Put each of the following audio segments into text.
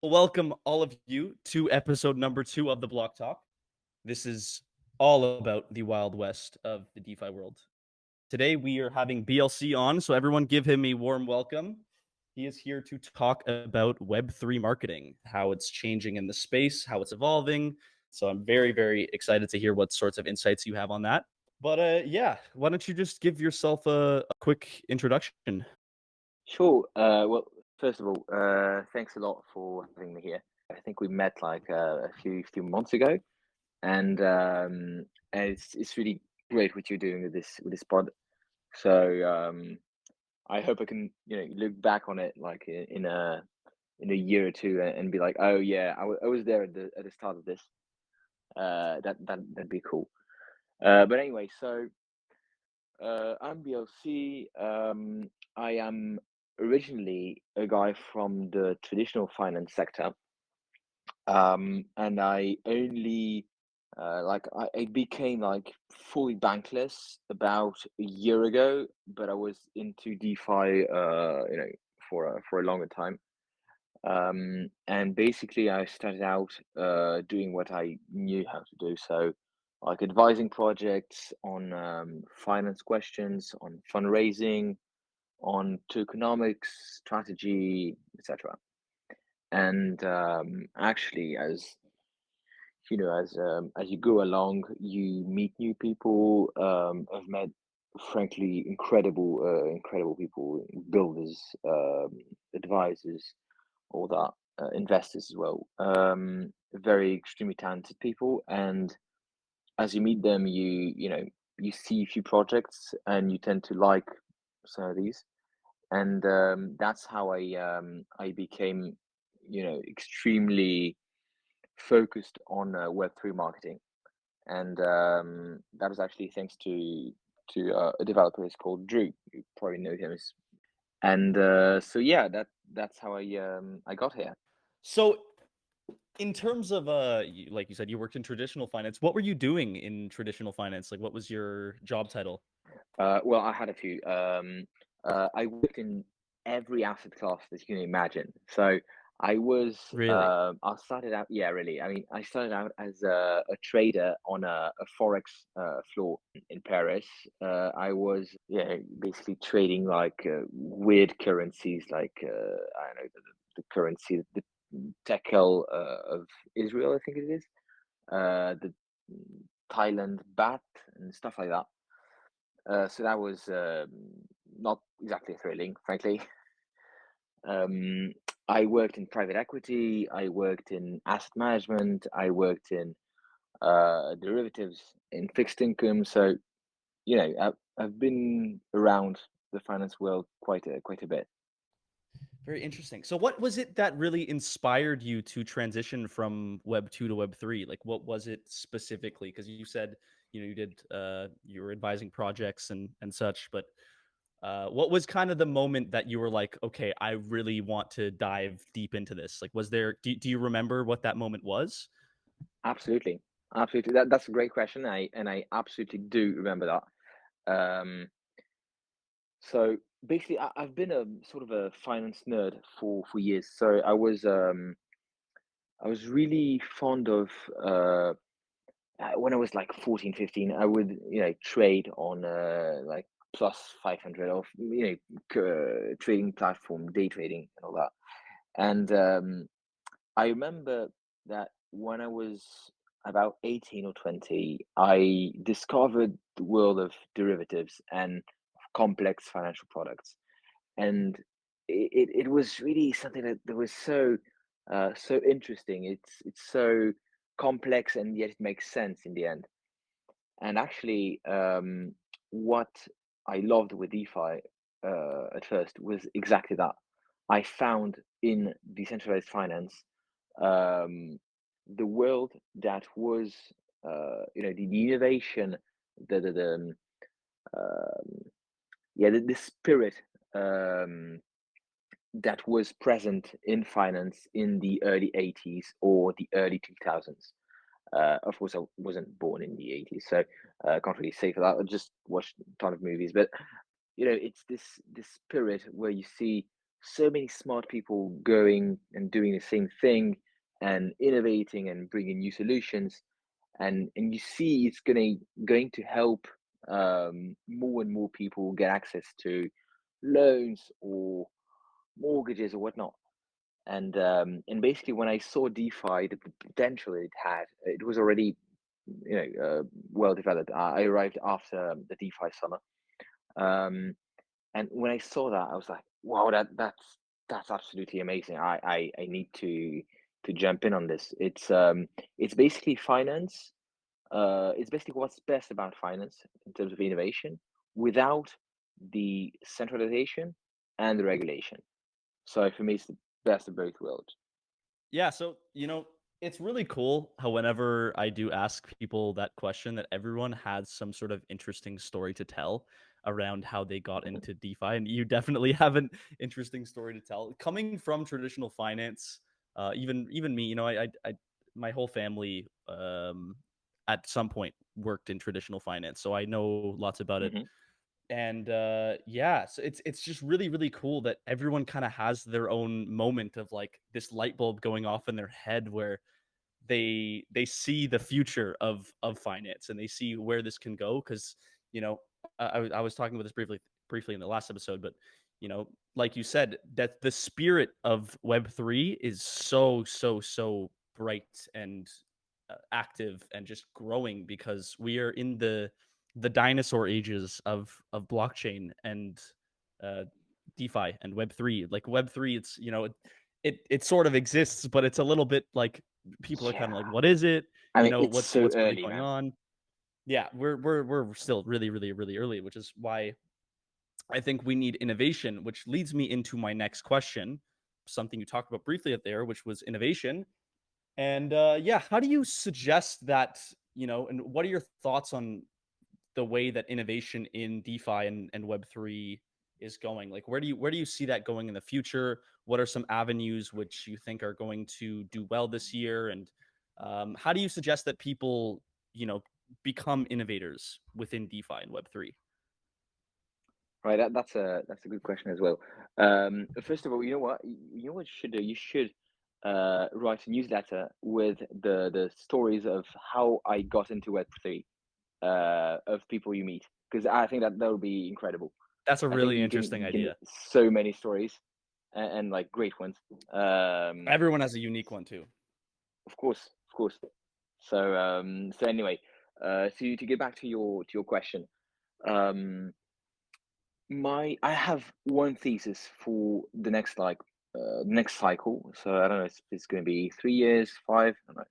Welcome all of you to episode number 2 of the BlockTalk. This is all about the Wild West of the DeFi world. Today we are having BLC on, so everyone give him a warm welcome. He is here to talk about Web3 marketing, how it's changing in the space, how it's evolving. So I'm very, very excited to hear what sorts of insights you have on that. But yeah, why don't you just give yourself a quick introduction? Sure. Well, first of all, thanks a lot for having me here. I think we met like a few months ago, and it's really great what you're doing with this pod. So I hope I can look back on it like in a year or two and be like, oh yeah, I was there at the start of this. That'd be cool. But anyway, so I'm BLC. I am originally a guy from the traditional finance sector, and I only I became like fully bankless about a year ago, but I was into DeFi, for a longer time. And basically, I started out doing what I knew how to do. So, like advising projects on finance questions, on fundraising, on tokenomics, strategy, etc. And actually, as you go along, you meet new people. I've met, frankly, incredible people, builders, advisors, all that, investors as well. Very extremely talented people, and as you meet them, you see a few projects, and you tend to like some of these, and that's how I became, extremely focused on Web3 marketing, and that was actually thanks to a developer who's called Drew. You probably know him, and so yeah, that's how I got here. So in terms of like you said, you worked in traditional finance. What were you doing in traditional finance? Like, what was your job title? Well, I had a few. I worked in every asset class that you can imagine. So Really? I started out, yeah, really. I mean, I started out as a trader on a forex floor in Paris. I was, yeah, basically trading like weird currencies, like I don't know the currency, the tekel of Israel, I think it is, the Thailand baht and stuff like that. So that was not exactly thrilling, frankly. Um, I worked in private equity, I worked in asset management, I worked in derivatives, in fixed income. So I've been around the finance world quite a bit. Very interesting. So what was it that really inspired you to transition from Web 2 to Web 3? Like what was it specifically? Because you said, you did you were advising projects and such, but what was kind of the moment that you were like, okay, I really want to dive deep into this? Like, was there, do you remember what that moment was? Absolutely, absolutely. That's a great question. I absolutely do remember that. So basically, I've been a sort of a finance nerd for years. So I was really fond of when I was like 14, 15. I would trade on like plus 500 of trading platform, day trading and all that. And I remember that when I was about 18 or 20, I discovered the world of derivatives and complex financial products, and it was really something that was so interesting. It's so complex, and yet it makes sense in the end. And actually, what I loved with DeFi at first was exactly that. I found in decentralized finance um, the world that was the innovation, the yeah, the spirit um, that was present in finance in the early 80s or the early 2000s. Of course, I wasn't born in the 80s, so I can't really say for that. I just watched a ton of movies, but it's this spirit where you see so many smart people going and doing the same thing and innovating and bringing new solutions, and you see it's going to help more and more people get access to loans or mortgages or whatnot. And basically, when I saw DeFi, the potential it had, it was already well developed. I arrived after the DeFi summer, um, and when I saw that, I was like, wow, that's absolutely amazing. I need to jump in on this. It's basically finance. It's basically what's best about finance in terms of innovation without the centralization and the regulation. So for me, it's the best of both worlds. Yeah, so it's really cool how whenever I do ask people that question, that everyone has some sort of interesting story to tell around how they got into DeFi, and you definitely have an interesting story to tell. Coming from traditional finance, even me, my whole family at some point worked in traditional finance, so I know lots about it. Hmm. And yeah, so it's just really really cool that everyone kind of has their own moment of like this light bulb going off in their head where they see the future of finance and they see where this can go. Because you know I was talking about this briefly in the last episode, but like you said, that the spirit of Web3 is so bright and active and just growing, because we are in the dinosaur ages of blockchain and uh, DeFi and Web3. Like Web3, it's it sort of exists, but it's a little bit like people are kind of like, Yeah, what is it? I mean, it's What's so really early, going man. on? Yeah, we're still really early, which is why I think we need innovation, which leads me into my next question, something you talked about briefly up there, which was innovation. And yeah, how do you suggest that, and what are your thoughts on the way that innovation in DeFi and Web3 is going? Like, where do you see that going in the future? What are some avenues which you think are going to do well this year? And how do you suggest that people, you know, become innovators within DeFi and Web3? Right, that's a good question as well. First of all, you know what? You know what you should do? You should write a newsletter with the stories of how I got into Web3, of people you meet, because I think that would be incredible. That's a I think really you interesting can get idea. so many stories, and like great ones. Um, Everyone has a unique one too. of course, of course. So anyway, so to get back to your question, um, I have one thesis for the next next cycle. So I don't know if it's going to be 3 years, five, I don't know.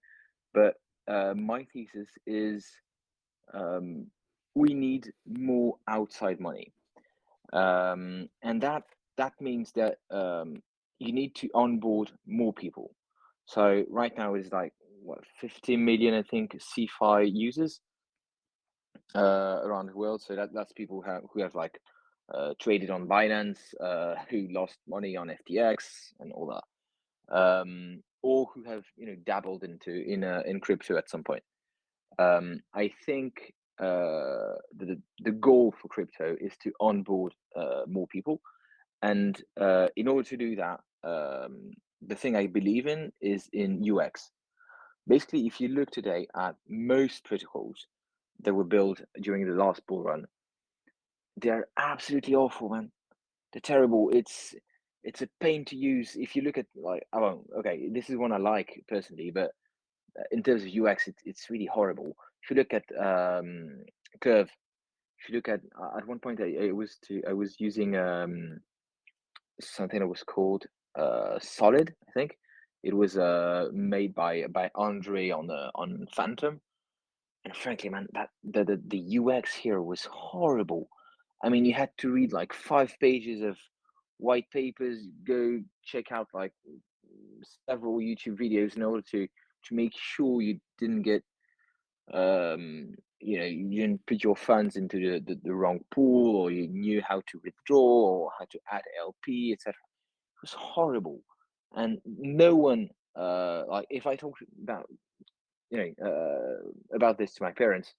But my thesis is, um, we need more outside money, and that means that you need to onboard more people. So right now it's like what 15 million, I think, CFI users around the world. So that's people who have like traded on Binance, who lost money on FTX and all that, or who have dabbled in crypto at some point. I think the goal for crypto is to onboard more people, and in order to do that, the thing I believe in is in UX. Basically, if you look today at most protocols that were built during the last bull run, they're absolutely awful, man. They're terrible. It's a pain to use. If you look at like, oh, okay, this is one I like personally, but in terms of UX, it's really horrible. If you look at Curve, if you look at one point, I was using something that was called Solid, I think. It was made by Andre on Phantom, and frankly, man, that the UX here was horrible. I mean, you had to read like 5 pages of white papers, go check out like several YouTube videos in order to make sure you didn't get you didn't put your funds into the wrong pool, or you knew how to withdraw or how to add LP, etc. It was horrible, and no one like if I talk about this to my parents,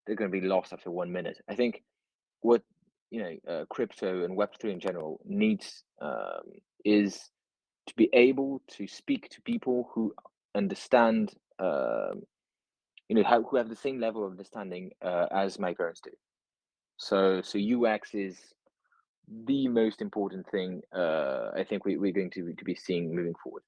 they're going to be lost after 1 minute. I think what crypto and Web3 in general needs is to be able to speak to people who understand, who have the same level of understanding as my parents do. So UX is the most important thing I think we're going to be seeing moving forward.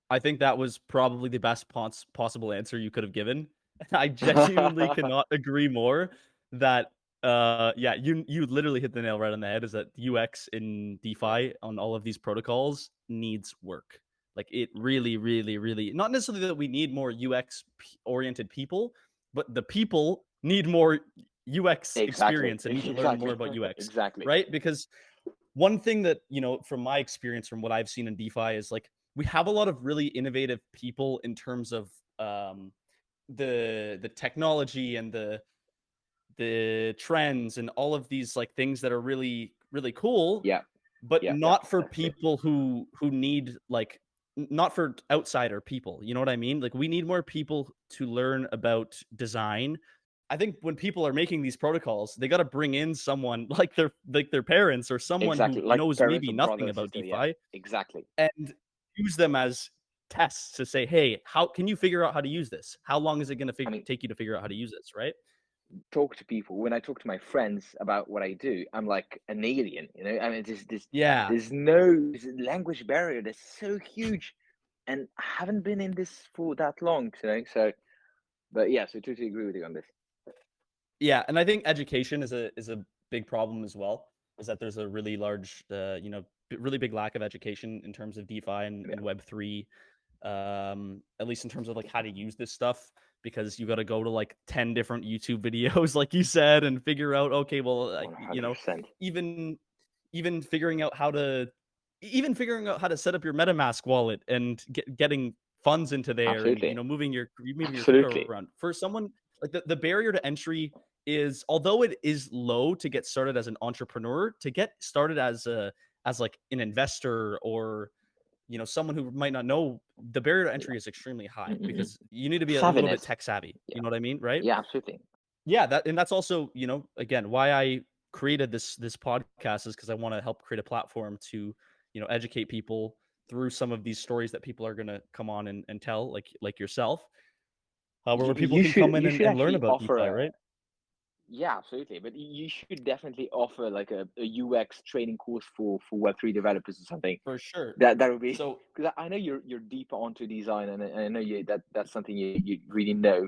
I think that was probably the best possible answer you could have given. I genuinely cannot agree more that yeah, you literally hit the nail right on the head, is that UX in DeFi on all of these protocols needs work. Like it really, really, really, not necessarily that we need more UX oriented people, but the people need more UX Exactly. experience and need to learn more Exactly. about UX, Exactly. right? Because one thing that, from my experience, from what I've seen in DeFi, is like we have a lot of really innovative people in terms of the technology and the trends and all of these like things that are really really cool, Yeah. but Yeah. Yeah. not for That's true. people who need like not for outsider people. You know what I mean? Like we need more people to learn about design. I think when people are making these protocols, they got to bring in someone like their parents or someone Exactly. who Like knows parents maybe or brother nothing or about sister. Yeah. DeFi Exactly. and use them as tests to say, hey, how can you figure out how to use this? How long is it going to I mean, take you to figure out how to use this? Right? talk to people. When I talk to my friends about what I do, I'm like an alien. I mean, Yeah. there's no this language barrier that's so huge, and I haven't been in this for that long. So, but yeah, so totally agree with you on this. Yeah, and I think education is a big problem as well. Is that there's a really large, really big lack of education in terms of DeFi and Yeah, Web3, at least in terms of like how to use this stuff, because you got to go to like 10 different YouTube videos, like you said, and figure out, okay, well, like, 100%. even even figuring out how to even figuring out how to set up your MetaMask wallet and getting funds into there, and Absolutely, moving your crypto absolutely. around for someone like the barrier to entry is, although it is low to get started as an entrepreneur, to get started as like an investor or someone who might not know, the barrier to Yeah. entry is extremely high Mm-mm. because you need to be a little bit Savviness. tech savvy. Yeah, You know what I mean, right? yeah, absolutely. Yeah, that's also, again, why I created this podcast, is because I want to help create a platform to, educate people through some of these stories that people are gonna come on and tell, like yourself, where people You can should come in you should and learn actually about offer DeFi, a right? yeah, absolutely. But you should definitely offer like a UX training course for Web3 developers or something. For sure. That would be So because I know you're deep onto design, and I know that's something you really know.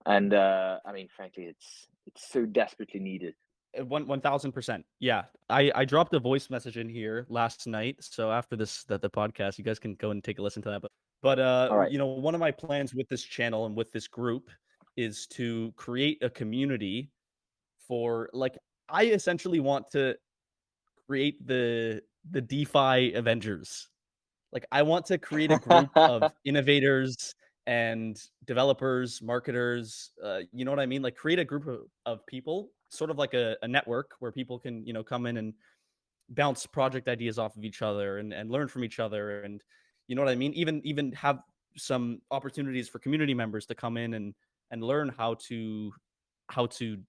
And I mean, frankly, it's so desperately needed. 1000%. Yeah. I dropped a voice message in here last night. So after the podcast, you guys can go and take a listen to that. But All right. one of my plans with this channel and with this group is to create a community for, like, I essentially want to create the DeFi Avengers. Like, I want to create a group of innovators and developers, marketers, you know what I mean? Like, create a group of people, sort of like a network where people can, come in and bounce project ideas off of each other and learn from each other. And you know what I mean? Even have some opportunities for community members to come in and learn how to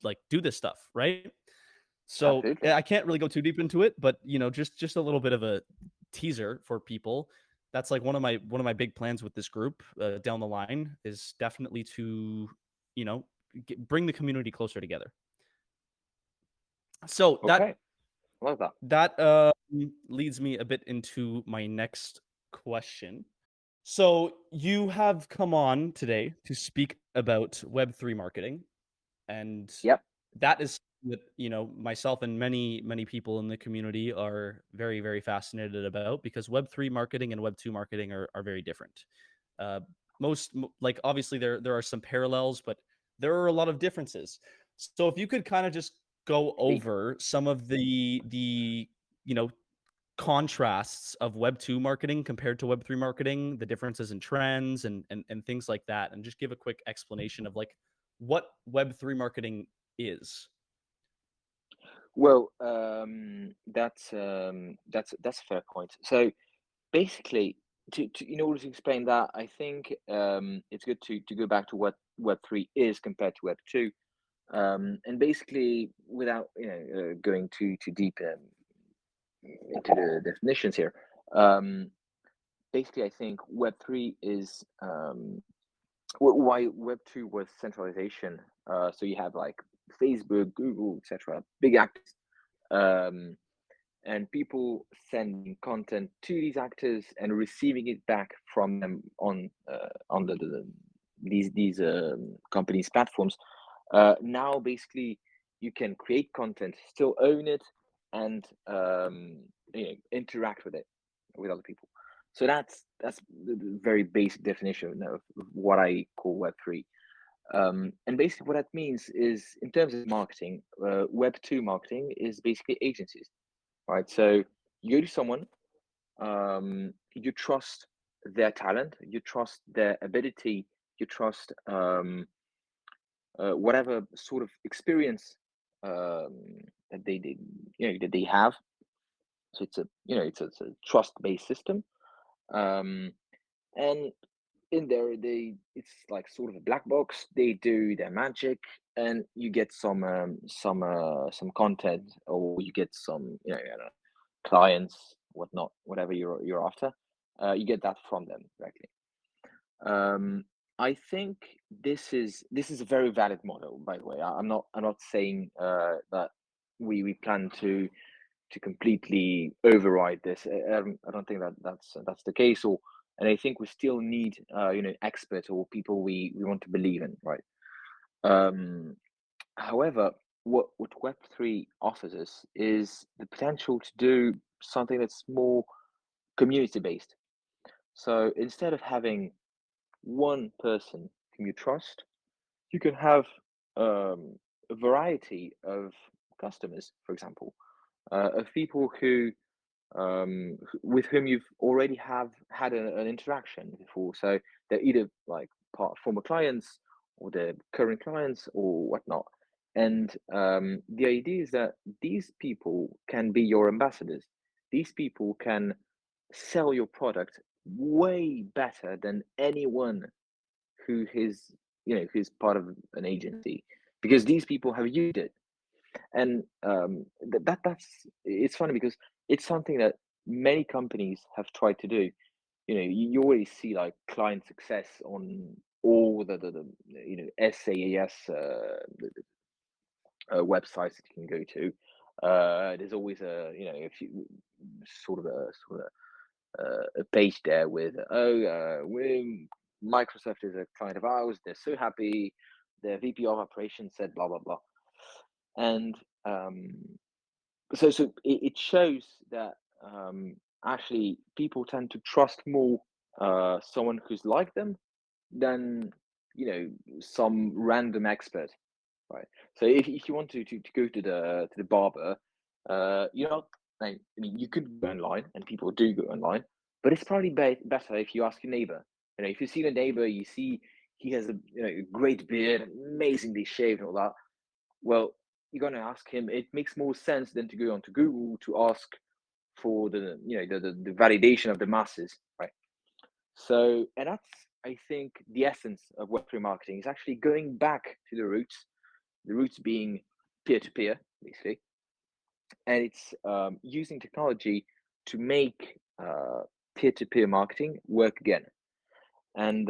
like do this stuff, right? So Absolutely. I can't really go too deep into it, but just a little bit of a teaser for people. That's like one of my big plans with this group down the line, is definitely to you know bring the community closer together. So Okay. Love that. that leads me a bit into my next question. So you have come on today to speak about Web3 marketing, and Yep. that is what myself and many people in the community are very very fascinated about, because Web3 marketing and Web2 marketing are very different. uh, like, obviously there are some parallels, but there are a lot of differences. So if you could kind of just go Indeed. over some of the you know contrasts of Web2 marketing compared to Web3 marketing, the differences in trends and things like that, and just give a quick explanation of like what Web3 marketing is. Well, that's a fair point. So basically, in order to explain that, I think it's good to go back to what Web3 is compared to Web2. And basically, without going too deep into the definitions here, um, basically, I think Web3 is why Web2 was centralization. So you have like Facebook, Google, etc., big actors, um, and people sending content to these actors and receiving it back from them on these companies' platforms. Now, basically, you can create content, still own it, and interact with it with other people. So that's the very basic definition of what I call Web3. And basically, what that means is, in terms of marketing, Web2 marketing is basically agencies, right? So you go to someone, you trust their talent, you trust their ability, you trust whatever sort of experience um, that that they have. So it's a trust based system, um, and in there it's like sort of a black box. They do their magic, and you get some content, or you get some I don't know, clients, whatnot, whatever you're after. You get that from them directly. Um, I think this is a very valid model, by the way. I'm not saying that we plan to completely override this. I don't think that that's the case. Or and I think we still need experts or people we want to believe in, right? Um, However, what Web3 offers us is the potential to do something that's more community based. So instead of having one person whom you trust, you can have a variety of customers, for example, of people with whom you've already have had an interaction before. So they're either like former clients or they're current clients or whatnot. And the idea is that these people can be your ambassadors. These people can sell your product way better than anyone who's part of an agency, because these people have used it. And that's it's funny because it's something that many companies have tried to do. You always see like client success on all the SaaS websites that you can go to. There's always a few a page there with we Microsoft is a client of ours. They're so happy. The VP of operations said blah blah blah, and um, so it shows that actually people tend to trust more someone who's like them than some random expert, right? So if you want to go to the barber, I mean, you could go online, and people do go online, but it's probably better if you ask your neighbor. If you see the neighbor, you see he has a great beard, amazingly shaved and all that. Well, you're gonna ask him. It makes more sense than to go onto Google to ask for the validation of the masses, right? So, and that's, I think, the essence of Web3 marketing is actually going back to the roots being peer to peer, basically, and it's using technology to make peer to peer marketing work again. And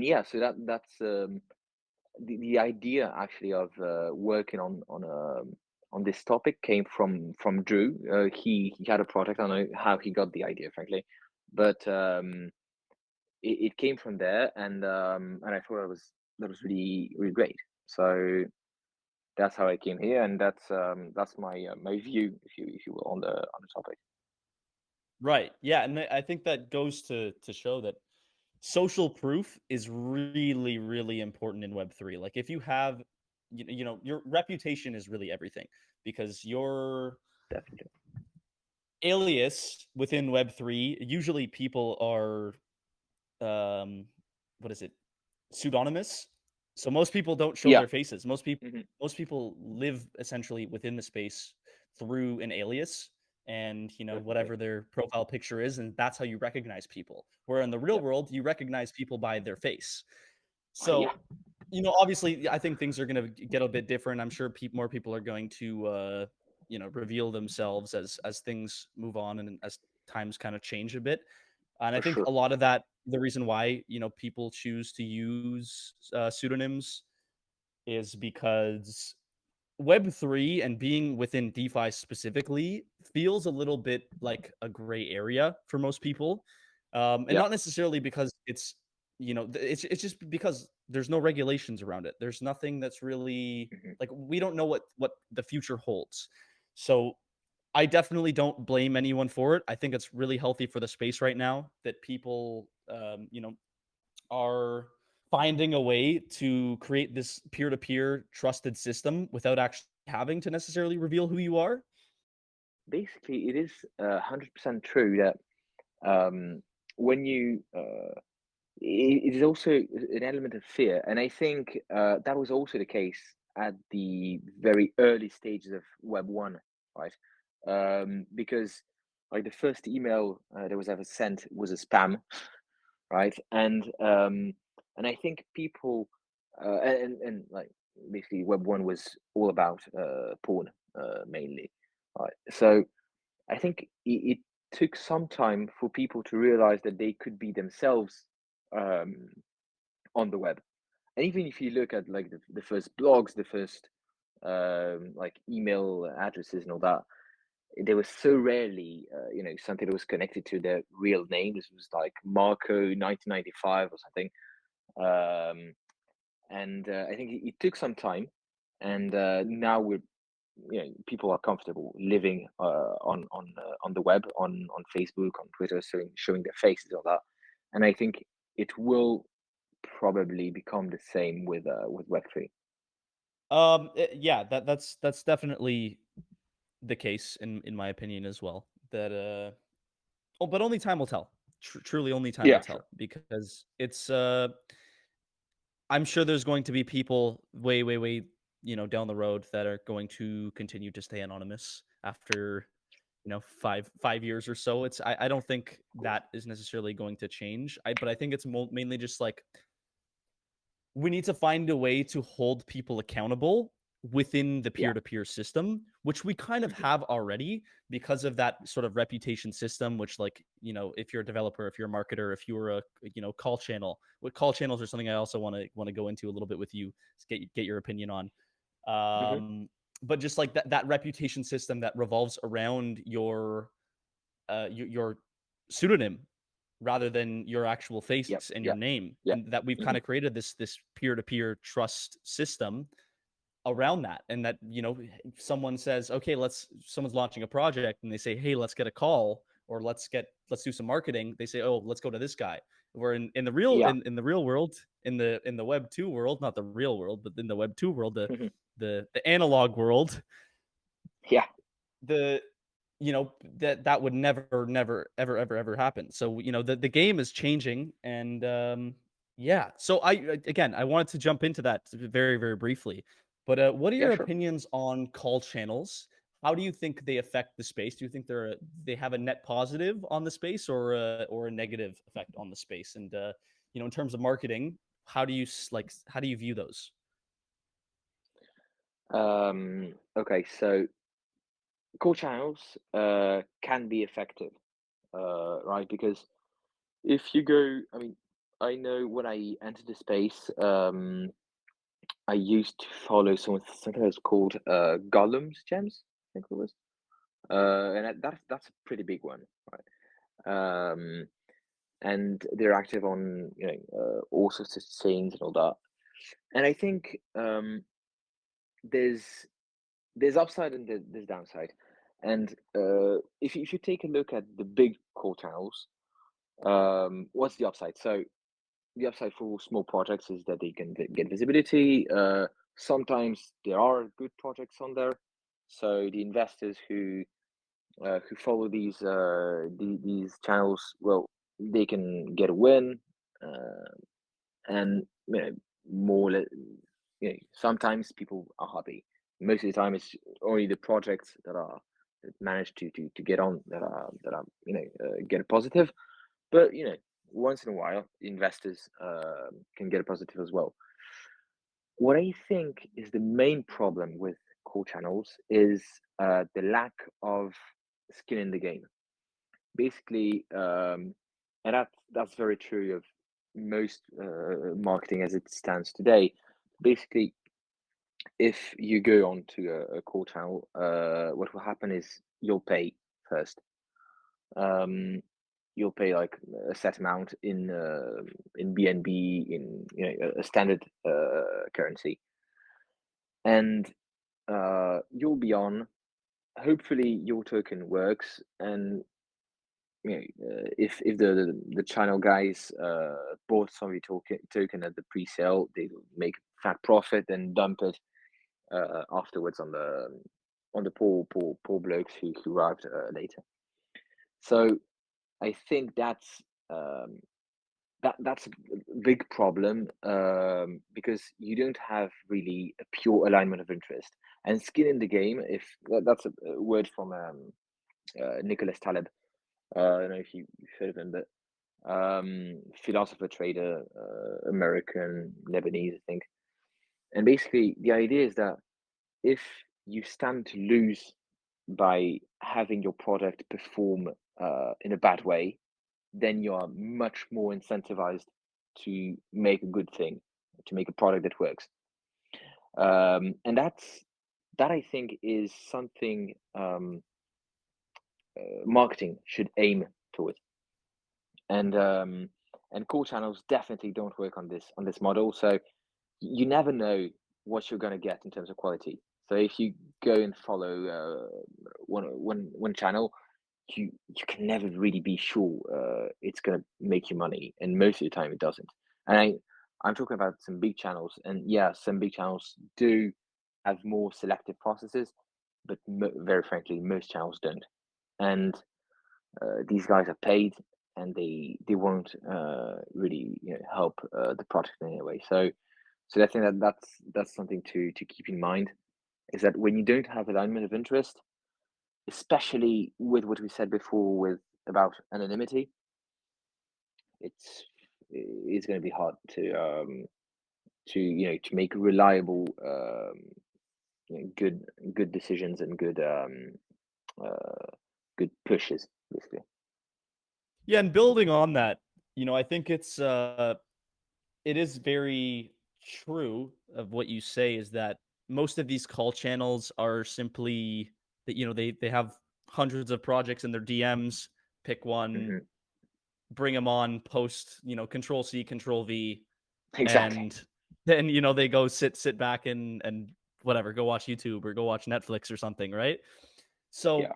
yeah, so that's the idea actually of working on this topic came from Drew. He had a project. I don't know how he got the idea, frankly, but it came from there, and I thought that was really great. So that's how I came here, and that's my view, if you will, on the topic. Right. Yeah, and I think that goes to show that social proof is really really important in Web3. Like if you have your reputation is really everything, because your Definitely. alias within Web3, usually people are what is it? Pseudonymous. So most people don't show Yeah. their faces. Hmm. Most people live essentially within the space through an alias and Definitely. whatever their profile picture is, and that's how you recognize people. Where in the real Yep. world, you recognize people by their face. Yeah. So Obviously, I think things are going to get a bit different. I'm sure more people are going to, reveal themselves as things move on and as times kind of change a bit. And I For think sure. a lot of that, the reason why people choose to use pseudonyms is because Web3 and being within DeFi specifically feels a little bit like a gray area for most people. And Yeah. not necessarily because it's just because there's no regulations around it. There's nothing that's really Hmm. like we don't know what the future holds. So I definitely don't blame anyone for it. I think it's really healthy for the space right now that people are finding a way to create this peer-to-peer trusted system without actually having to necessarily reveal who you are. Basically, it is 100% true that when you it is also an element of fear, and I think that was also the case at the very early stages of Web 1, right? Because like the first email that was ever sent was a spam, right? And I think people and like basically Web 1 was all about porn mainly, right? So I think it took some time for people to realize that they could be themselves um, on the web. And even if you look at like the first blogs, the first like email addresses and all that, they were so rarely, something that was connected to their real name. This was like Marco 1995 or something. Um, and I think it took some time, and now people are comfortable living on the web, on Facebook, on Twitter, showing their faces, all that. And I think it will probably become the same with Web 3. Yeah, that's definitely the case in my opinion as well. That oh, but only time will tell. Truly, only time will Yeah, sure. tell because it's I'm sure there's going to be people way, way, way, down the road that are going to continue to stay anonymous after, 5 years or so. I don't think that is necessarily going to change. But I think it's mainly just like we need to find a way to hold people accountable within the Yeah. peer-to-peer system, which we kind of Hmm. have already because of that sort of reputation system, which like, if you're a developer, if you're a marketer, if you're a, call channel, what call channels are something I also want to go into a little bit with you, get your opinion on. Hmm. Um, but just like that reputation system that revolves around your pseudonym rather than your actual face Yep. and your Yep. name, Yep. and that we've Hmm. kind of created this peer-to-peer trust system around that. And that if someone says, okay, someone's launching a project and they say, hey, let's get a call, or let's do some marketing, they say, oh, let's go to this guy. Where in the real Yeah. in the real world, in the web 2 world, not the real world, but in the web 2 world, the analog world, Yeah. the that would never ever happen. So the game is changing. And yeah, so I wanted to jump into that very, very briefly. But what are Yeah. your Sure. opinions on call channels? How do you think they affect the space? Do you think they have a net positive on the space, or a negative effect on the space? And in terms of marketing, how do you view those? Okay. So core channels can be effective, right? Because if you go, I mean, I know when I entered the space, I used to follow something that's called Gollum's Gems, I think it was, and that's a pretty big one, right? And they're active on all sorts of scenes and all that. And I think there's there's upside and there's downside. And if you take a look at the big core channels, what's the upside? So the upside for small projects is that they can get visibility. Sometimes there are good projects on there, so the investors who follow these channels, well, they can get a win, and more. Sometimes people are happy. Most of the time, it's only the projects that manage to get on that are get a positive. But once in a while, investors can get a positive as well. What I think is the main problem with core channels is the lack of skin in the game. Basically, and that's very true of most marketing as it stands today. Basically, if you go onto a core channel, what will happen is you'll pay first. You'll pay like a set amount in BNB, in a standard currency, and you'll be on. Hopefully, your token works, and if the channel guys bought some of your token at the pre-sale, they make fat profit and dump it afterwards on the poor blokes who arrived later. So I think um, that's a big problem, because you don't have really a pure alignment of interest and skin in the game. If that's a word from Nicholas Taleb. I don't know if you've heard of him, but philosopher, trader, American, Lebanese, I think. And basically, the idea is that if you stand to lose by having your product perform in a bad way, then you are much more incentivized to make a good thing, to make a product that works. And that I think is something marketing should aim towards. And core channels definitely don't work on this model. So you never know what you're going to get in terms of quality. So if you go and follow one channel, you can never really be sure it's going to make you money, and most of the time it doesn't. And I'm talking about some big channels, and yeah, some big channels do have more selective processes, but very frankly, most channels don't. And these guys are paid, and they won't really help the project in any way. So I think that's something to keep in mind, is that when you don't have alignment of interest, especially with what we said before with about anonymity, it's it's going to be hard to make reliable good decisions and uh, good pushes, basically. Yeah, and building on that, I think it is very true of what you say, is that most of these call channels are simply that they have hundreds of projects in their DMs, pick one, Hmm. bring them on, post, control C, control V, Exactly. and then they go sit back and whatever, go watch YouTube or go watch Netflix or something, right? So Yeah.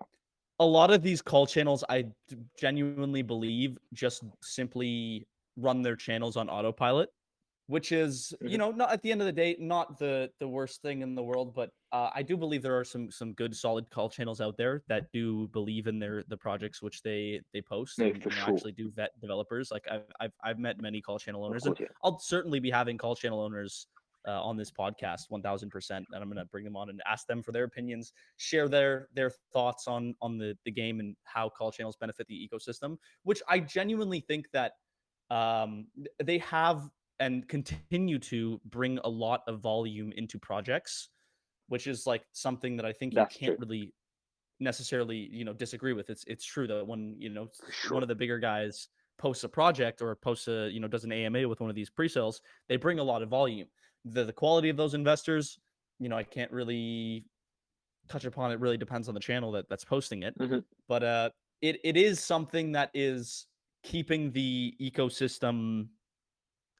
a lot of these call channels, I genuinely believe, just simply run their channels on autopilot, which is, Hmm. not at the end of the day, not the worst thing in the world. But I do believe there are some good solid call channels out there that do believe in the projects which they post, No, and for sure. actually do vet developers. Like I've met many call channel Of owners, and course, yeah. I'll certainly be having call channel owners on this podcast 1000%, and I'm going to bring them on and ask them for their opinions, share their thoughts on the game and how call channels benefit the ecosystem, which I genuinely think that they have and continue to bring a lot of volume into projects, which is like something that I think you That's can't true. really necessarily disagree with. It's true that when For one sure. of the bigger guys posts a project or posts a does an AMA with one of these pre-sales, they bring a lot of volume. The quality of those investors, I can't really touch upon. It really depends on the channel that's posting it, Hmm. but it is something that is keeping the ecosystem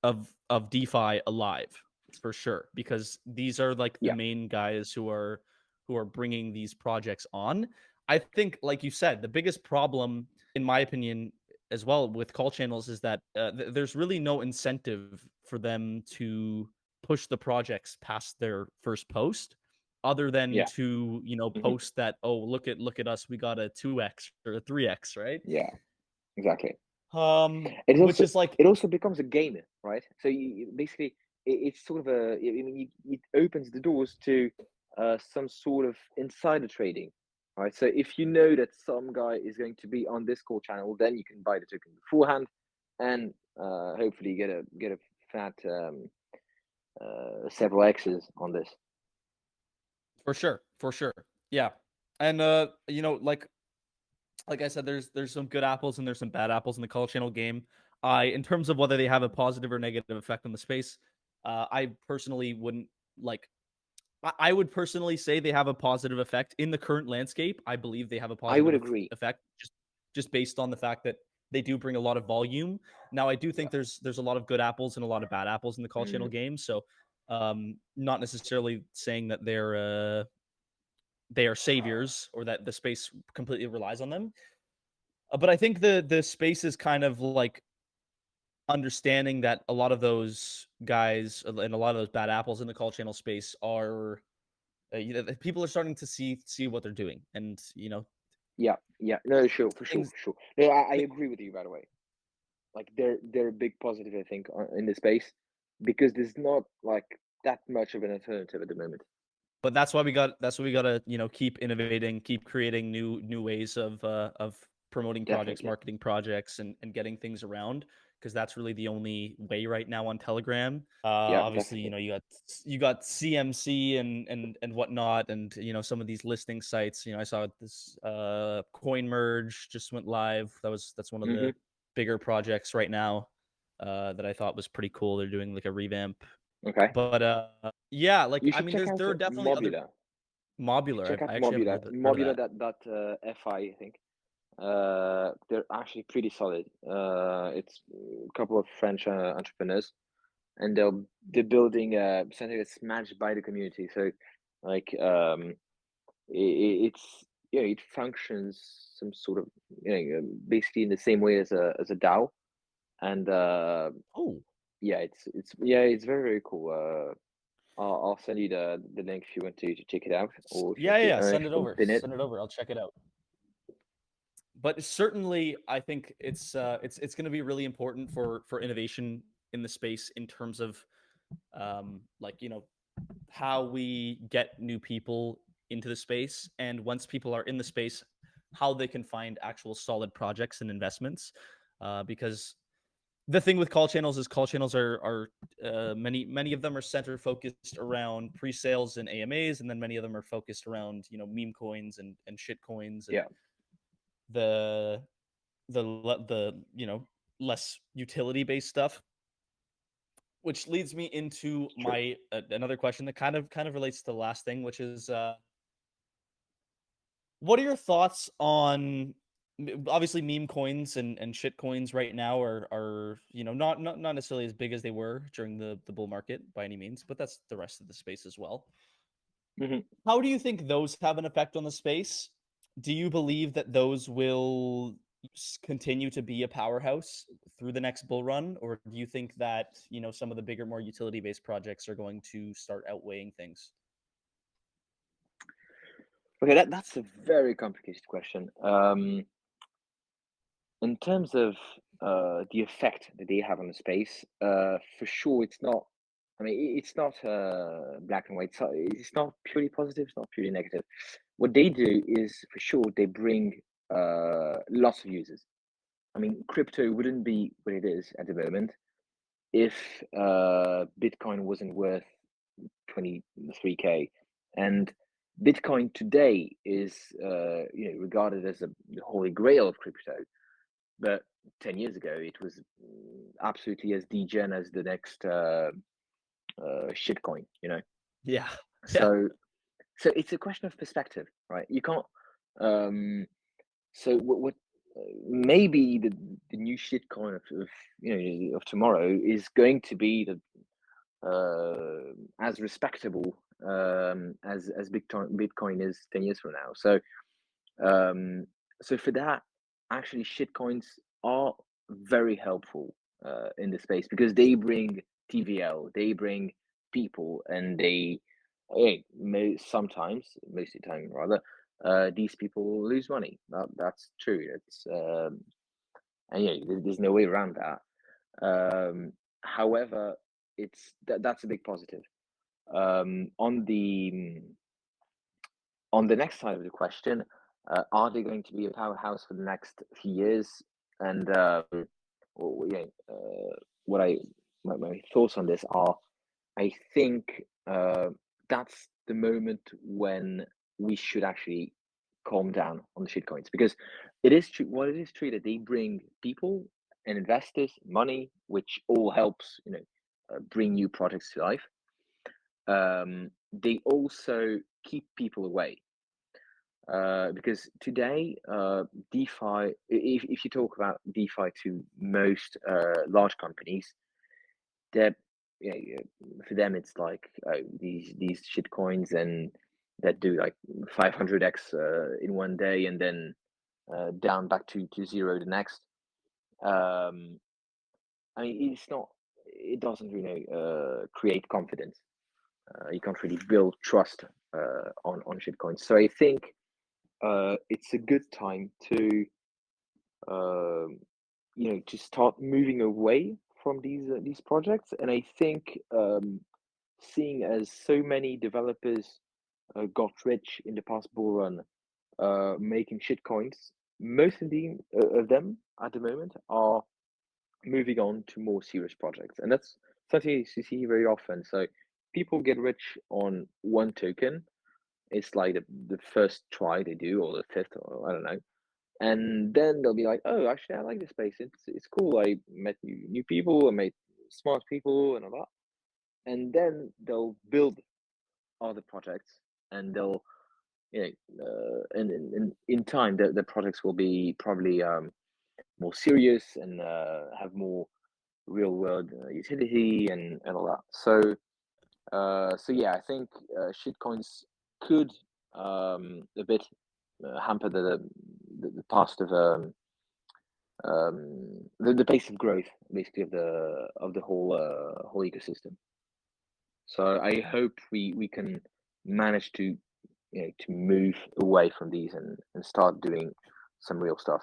of DeFi alive for sure, because these are like the Yeah. main guys who are bringing these projects on. I think, like you said, the biggest problem, in my opinion, as well with call channels is that there's really no incentive for them to push the projects past their first post, other than Yeah. to Hmm. post that, oh, look at us, we got a 2x or a 3x, right? Yeah. Exactly. It Which also is like, it also becomes a game, right? So basically it's sort of I mean, it opens the doors to some sort of insider trading, right? So if you know that some guy is going to be on this core channel, then you can buy the token beforehand, and hopefully get a fat several X's on this. For sure, for sure. Yeah. And you know, like I said, there's some good apples and there's some bad apples in the call channel game. In terms of whether they have a positive or negative effect on the space, I personally wouldn't like. I would personally say they have a positive effect in the current landscape. I believe they have a I would positive agree. effect just based on the fact that they do bring a lot of volume. Now, I do Yeah. think there's a lot of good apples and a lot of bad apples in the call channel Mm. game. So, not necessarily saying that they are saviors or that the space completely relies on them. But I think the space is kind of like understanding that a lot of those guys and a lot of those bad apples in the call channel space are people are starting to see what they're doing, and Yeah, yeah. No, sure, for sure, things. for sure. No, I thi- agree with you, by the way. Like they're a big positive, I think, in the space because there's not like that much of an alternative at the moment. But that's what we got to keep innovating, keep creating new ways of promoting projects, Definitely. marketing projects, and getting things around, because that's really the only way right now on Telegram. Yeah, Obviously, definitely. you got CMC and whatnot, and some of these listing sites. I saw this Coin Merge just went live. That's one of Hmm. the bigger projects right now that I thought was pretty cool. They're doing like a revamp, Okay. but yeah, like You I should mean, check out there are definitely other Mobula. You should Mobular. check out I actually haven't Mobula. heard of Mobula that. that FI, I think. They're actually pretty solid. It's a couple of French entrepreneurs, and they're building something that's managed by the community. So, like, it's it functions some sort of basically in the same way as a DAO, and Oh, it's very very cool. I'll send you the link if you want to check it out, or if you yeah, want yeah, to yeah. if Send you it want to over. pin it. Send it over. I'll check it out. But certainly, I think it's going to be really important for innovation in the space in terms of like how we get new people into the space, and once people are in the space, how they can find actual solid projects and investments. Because the thing with call channels is call channels are many of them are center focused around pre-sales and AMAs, and then many of them are focused around meme coins and shit coins and Yeah, the the less utility based stuff. Which leads me into true. my another question that kind of relates to the last thing, which is what are your thoughts on obviously meme coins and shit coins right now are not necessarily as big as they were during the bull market by any means, but that's the rest of the space as well. Hmm. How do you think those have an effect on the space? Do you believe that those will continue to be a powerhouse through the next bull run, or do you think that some of the bigger, more utility-based projects are going to start outweighing things? Okay, that's a very complicated question. In terms of the effect that they have on the space, for sure, it's not. I mean, it's not black and white. So it's not purely positive. It's not purely negative. What they do is, for sure, they bring lots of users. I mean, crypto wouldn't be what it is at the moment if Bitcoin wasn't worth 23K, and Bitcoin today is regarded as the holy grail of crypto. But 10 years ago, it was absolutely as degen as the next shitcoin, you know? Yeah, yeah. So, so it's a question of perspective, right? You can't, um, so what maybe the new shitcoin of tomorrow is going to be as respectable as Bitcoin is 10 years from now. Um, so for that, actually, shitcoins are very helpful in the space because they bring TVL, they bring people, and sometimes, most of the time rather, these people lose money. That's true. And there's no way around that. However, that's a big positive. On the next side of the question, are they going to be a powerhouse for the next few years? And what I my thoughts on this are I think that's the moment when we should actually calm down on the shitcoins, because it is true. What it is true that they bring people and investors money, which all helps, bring new projects to life. They also keep people away, because today, DeFi. If you talk about DeFi to most large companies, they're, yeah, for them it's like, these shit coins, and that do like 500x in one day, and then down back to zero the next. um I mean, it doesn't really create confidence. You can't really build trust on shit coins. So I think it's a good time to, um, to start moving away from these projects. And I think, seeing as so many developers got rich in the past bull run, making shit coins, most of them at the moment are moving on to more serious projects, and that's something you see very often. So people get rich on one token. It's like the first try they do, or the fifth, or I don't know, and then they'll be like, "Oh, actually, I like this space. It's cool. I met new people. I met smart people, and all that." And then they'll build other projects, and they'll, and in time, the projects will be probably more serious, and have more real world utility, and all that. So yeah, I think shitcoins could, a bit hamper the past of, the pace of growth, basically, of the whole ecosystem. So I hope we can manage to move away from these, and start doing some real stuff.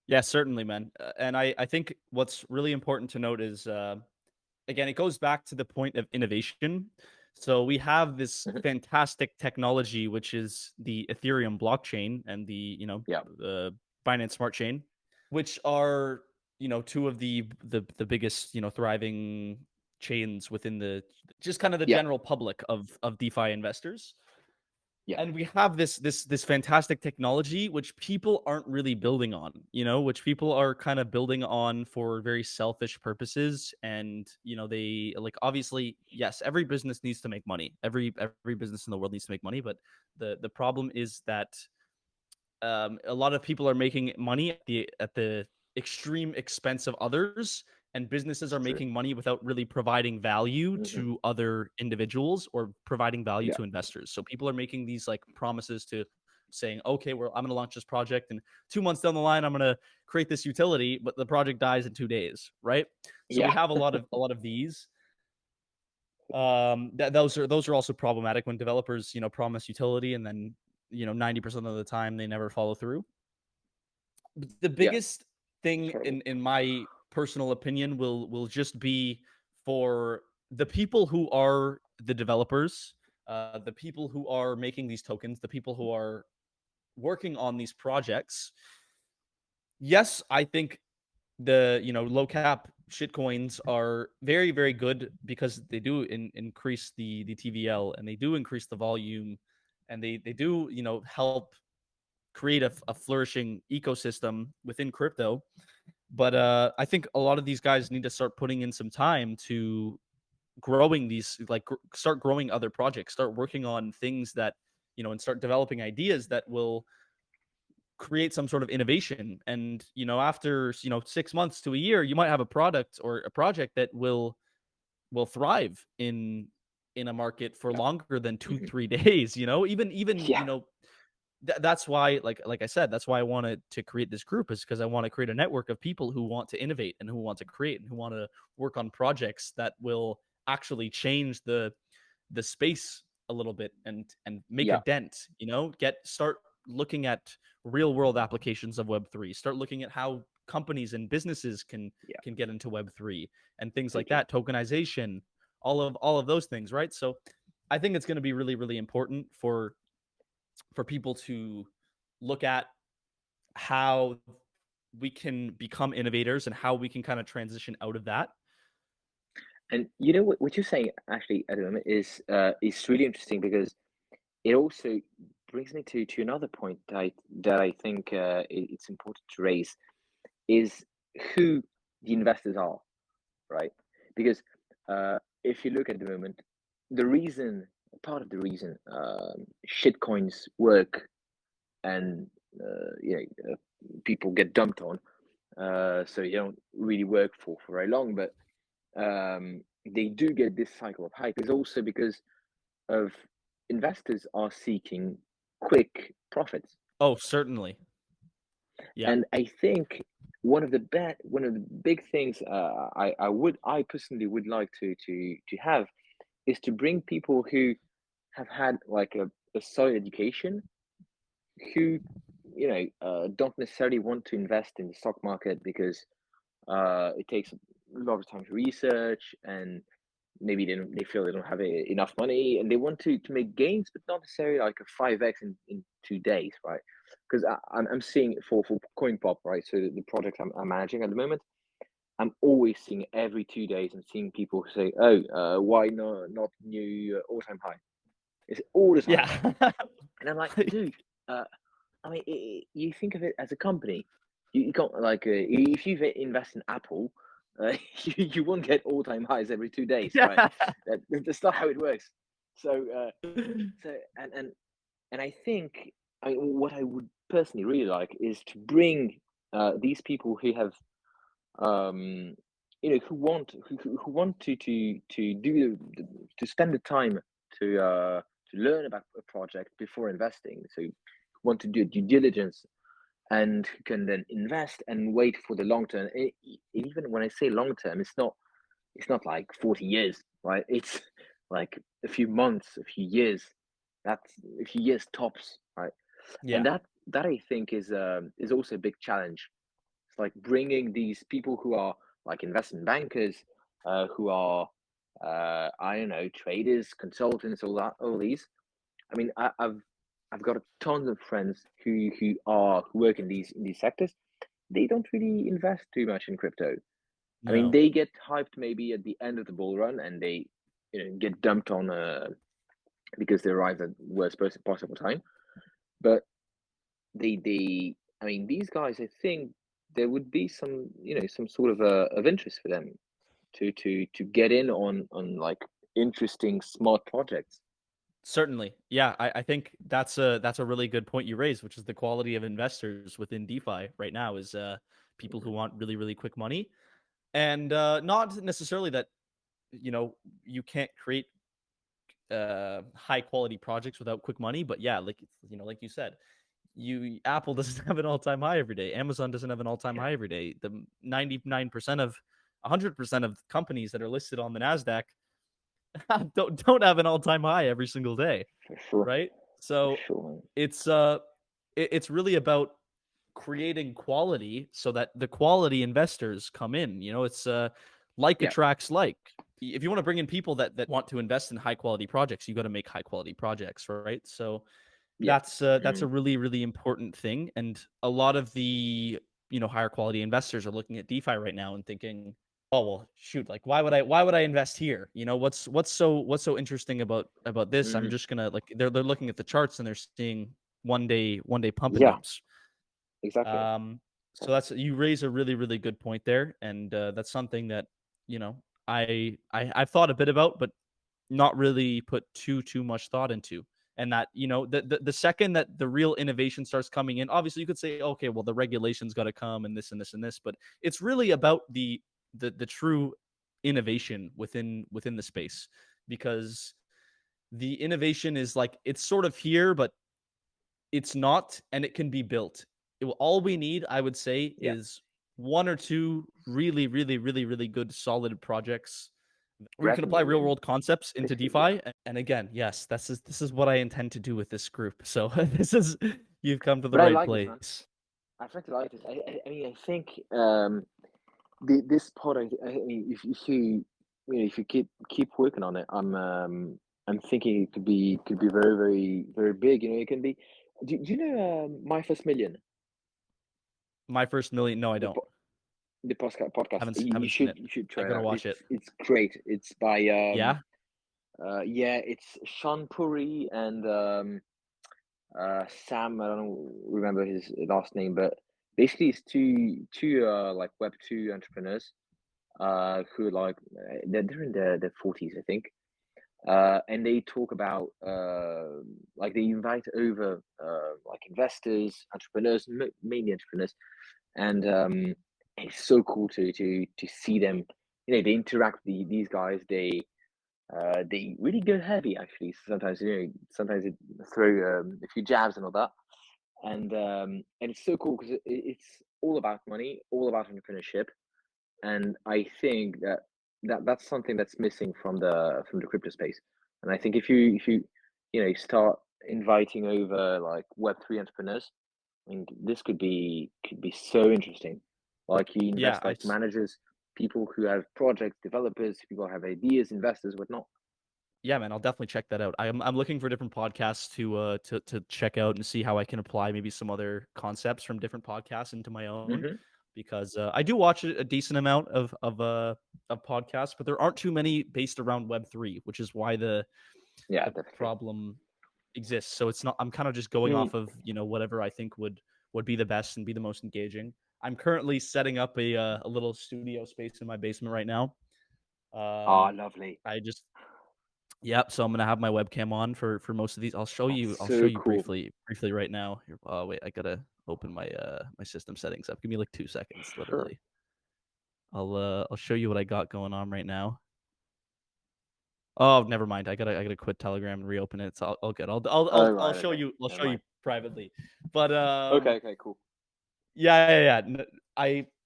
Yeah, certainly, man. And I think what's really important to note is, again, it goes back to the point of innovation. So we have this Mhm. fantastic technology, which is the Ethereum blockchain and the, Yeah, Binance Smart Chain, which are, two of the biggest, thriving chains within the just kind of the yeah, general public of DeFi investors. yeah, And we have this fantastic technology which people aren't really building on, which people are kind of building on for very selfish purposes. And they, like, obviously, yes, every business needs to make money, every business in the world needs to make money, but the problem is that, a lot of people are making money at the extreme expense of others, and businesses it's are true. making money without really providing value Hmm. to other individuals or providing value Yeah, to investors. So people are making these like promises to saying, okay, well, I'm going to launch this project, and 2 months down the line, I'm going to create this utility, but the project dies in 2 days, right? So we yeah, have a lot of these. Those are also problematic when developers, promise utility, and then 90% of the time they never follow through. The yeah. biggest thing, Terrible. in my personal opinion, will just be for the people who are the developers, the people who are making these tokens, the people who are working on these projects. Yes, I think the low cap shitcoins are very, very good because they do increase the TVL, and they do increase the volume, and they do help create a flourishing ecosystem within crypto. But I think a lot of these guys need to start putting in some time to growing these, like, start growing other projects, start working on things that, and start developing ideas that will create some sort of innovation. And after 6 months to a year, you might have a product or a project that will thrive in a market for Yeah. longer than two Hmm. 3 days. Even Yeah, that's why, like I said, that's why I wanted to create this group, is because I want to create a network of people who want to innovate and who want to create and who want to work on projects that will actually change the space a little bit, and make a yeah, dent, start looking at real world applications of Web3, start looking at how companies and businesses can yeah. can get into Web3 and things like Totally. that, tokenization, all of those things, right? So I think it's going to be really, really important for people to look at how we can become innovators and how we can kind of transition out of that. And you know what you're saying actually at the moment is really interesting because it also brings me to another point that I think it's important to raise is who the investors are, right? Because if you look at the moment, the reason, part of the reason shitcoins work and people get dumped on, so you don't really work for very long, but they do get this cycle of hype is also because of investors are seeking quick profits. Oh, certainly. Yeah. And I think one of the big things I personally would like to have is to bring people who have had like a solid education, who don't necessarily want to invest in the stock market because it takes a lot of time to research, and maybe they feel they don't have enough money and they want to make gains, but not necessarily like a 5x in 2 days, right? Because I'm seeing for CoinPop, right? So the project I'm managing at the moment, I'm always seeing every 2 days and seeing people say, "Oh, why not new all-time high?" It's all the time, Yeah. and I'm like, dude, uh, I mean, you think of it as a company. You can't like if you invest in Apple, you won't get all-time highs every 2 days, right? Yeah. That's not how it works. So, so and I think what I would personally really like is to bring these people who have um, who want to do to spend the time to learn about a project before investing. So want to do due diligence and who can then invest and wait for the long term. Even when I say long term, it's not like 40 years, right? It's like a few months, a few years. That's a few years tops, right? And Yeah. that I think is also a big challenge. It's like bringing these people who are like investment bankers, who are I don't know, traders, consultants, all these. I mean, I've got a tons of friends who work in these sectors. They don't really invest too much in crypto. I mean, No. they get hyped maybe at the end of the bull run, and they get dumped on because they arrived at worst possible time. But they I mean, these guys, I think there would be some some sort of interest for them to get in on like interesting smart projects. Certainly. Yeah, I think that's a really good point you raised, which is the quality of investors within DeFi right now is people who want really, really quick money. And not necessarily that, you know, you can't create high quality projects without quick money, but yeah, like like you said, you Apple doesn't have an all-time high every day. Amazon doesn't have an all-time Yeah, high every day. The 99% of 100% of companies that are listed on the Nasdaq don't have an all-time high every single day, for sure, right? for So sure. it's it's really about creating quality so that the quality investors come in. It's like Yeah. attracts like. If you want to bring in people that want to invest in high quality projects, you got to make high quality projects, right? So Yeah. that's a Mm. really, really important thing. And a lot of the higher quality investors are looking at DeFi right now and thinking, oh well, shoot, like why would I invest here? What's so interesting about this? I'm Mm. just gonna like they're looking at the charts and they're seeing one day pump and Yeah, dumps. exactly. Um, so Exactly. that's you raise a really, really good point there, and that's something that you know I've thought a bit about, but not really put too much thought into. And that the second that the real innovation starts coming in, obviously you could say, okay, well the regulations got to come and this and this and this, but it's really about the true innovation within the space, because the innovation is like it's sort of here, but it's not, and it can be built. All we need, I would say, Yeah. is one or two really, really, really, really good, solid projects where you can apply real Revenue world concepts into basically, yeah. DeFi. And again, yes, this is what I intend to do with this group. So this is you've come to the But I right like this, man. place. I frankly like this. I mean, I think this pod. I mean, if you if you keep working on it, I'm thinking it could be very very big. It can be. Do you know my first million? My first million? No, I The don't. The podcast. Haven't seen it. You should I try it gotta out. watch it. It's great. It's by Yeah, yeah, it's Sean Puri and Sam. I don't remember his last name, but basically it's two like Web2 entrepreneurs who like they're in their 40s, I think. And they talk about like they invite over like investors, entrepreneurs, mainly entrepreneurs, and it's so cool to see them. You know, they interact with these guys. They really go heavy actually. Sometimes sometimes they throw a few jabs and all that, and it's so cool because it's all about money, all about entrepreneurship, and I think that's something that's missing from the crypto space. And I think if you start inviting over like Web3 entrepreneurs, I mean this could be so interesting. Like you yeah. invest like managers, people who have projects, developers, people who have ideas, investors, whatnot. Yeah, man, I'll definitely check that out. I'm looking for different podcasts to check out and see how I can apply maybe some other concepts from different podcasts into my own, Hmm. because I do watch a decent amount of podcasts, but there aren't too many based around Web3, which is why Yeah, the definitely. problem exists. So it's not. I'm kind of just going Mm. off of whatever I think would be the best and be the most engaging. I'm currently setting up a little studio space in my basement right now. Ah, Um, lovely. I just Yep, so I'm gonna have my webcam on for most of these. That's I'll show so you cool. briefly right now. Here, oh wait, I gotta open my system settings up. Give me like 2 seconds, Sure. literally. I'll show you what I got going on right now. Oh, never mind. I gotta quit Telegram and reopen it. It's all good. Oh, I'll right. show Okay. you Never mind. privately. But Okay. Okay. Cool. yeah.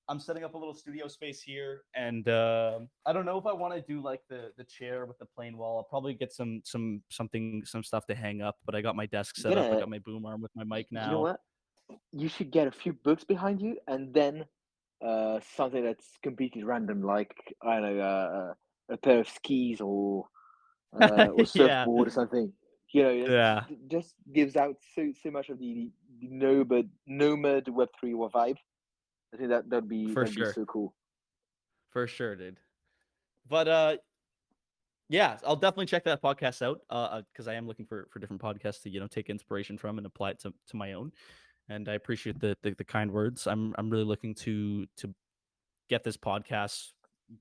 I'm setting up a little studio space here, and I don't know if I want to do like the chair with the plain wall. I'll probably get some stuff to hang up. But I got my desk set Get up. I a. got my boom arm with my mic You know now. what? You should get a few books behind you, and then something that's completely random, like I don't know, a pair of skis or Yeah, surfboard or something. You know, yeah, just gives out so much of the nomad Web3 vibe. I think for that'd be sure, so cool. dude. But yeah, I'll definitely check that podcast out. Because I am looking for different podcasts to take inspiration from and apply it to my own. And I appreciate the kind words. I'm really looking to get this podcast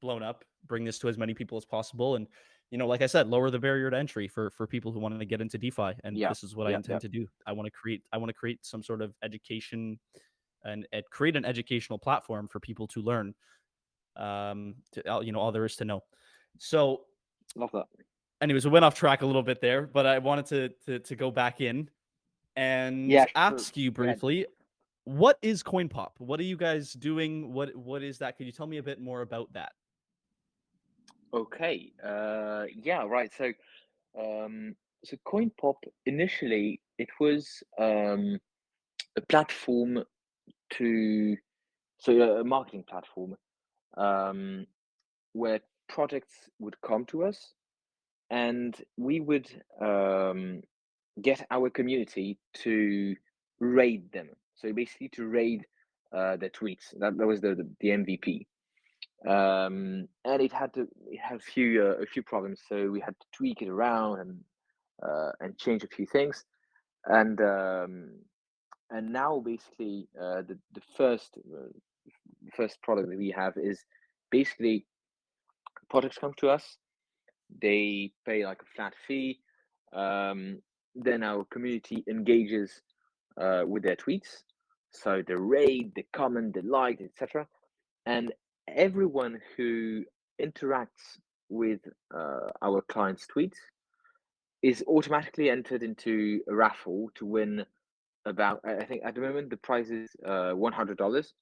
blown up, bring this to as many people as possible, and like I said, lower the barrier to entry for people who want to get into DeFi. And Yeah, this is what I yeah, yeah. intend to do. I want to create some sort of education and create an educational platform for people to learn. All there is to know. So, Love that. anyways, we went off track a little bit there, but I wanted to go back in and Yeah, sure. ask you Go ahead. briefly, what is CoinPop? What are you guys doing? What is that? Could you tell me a bit more about that? Okay. Yeah, right. So CoinPop initially it was a platform to a marketing platform um, where projects would come to us and we would get our community to raid them. So basically to raid their tweets. That was the MVP. And it had a few problems. So we had to tweak it around and change a few things. And and now basically the first product that we have is basically products come to us, they pay like a flat fee, um, then our community engages with their tweets, so they rate, they comment, they like, etc. And everyone who interacts with our clients tweets is automatically entered into a raffle to win about, I think at the moment the prize is $100,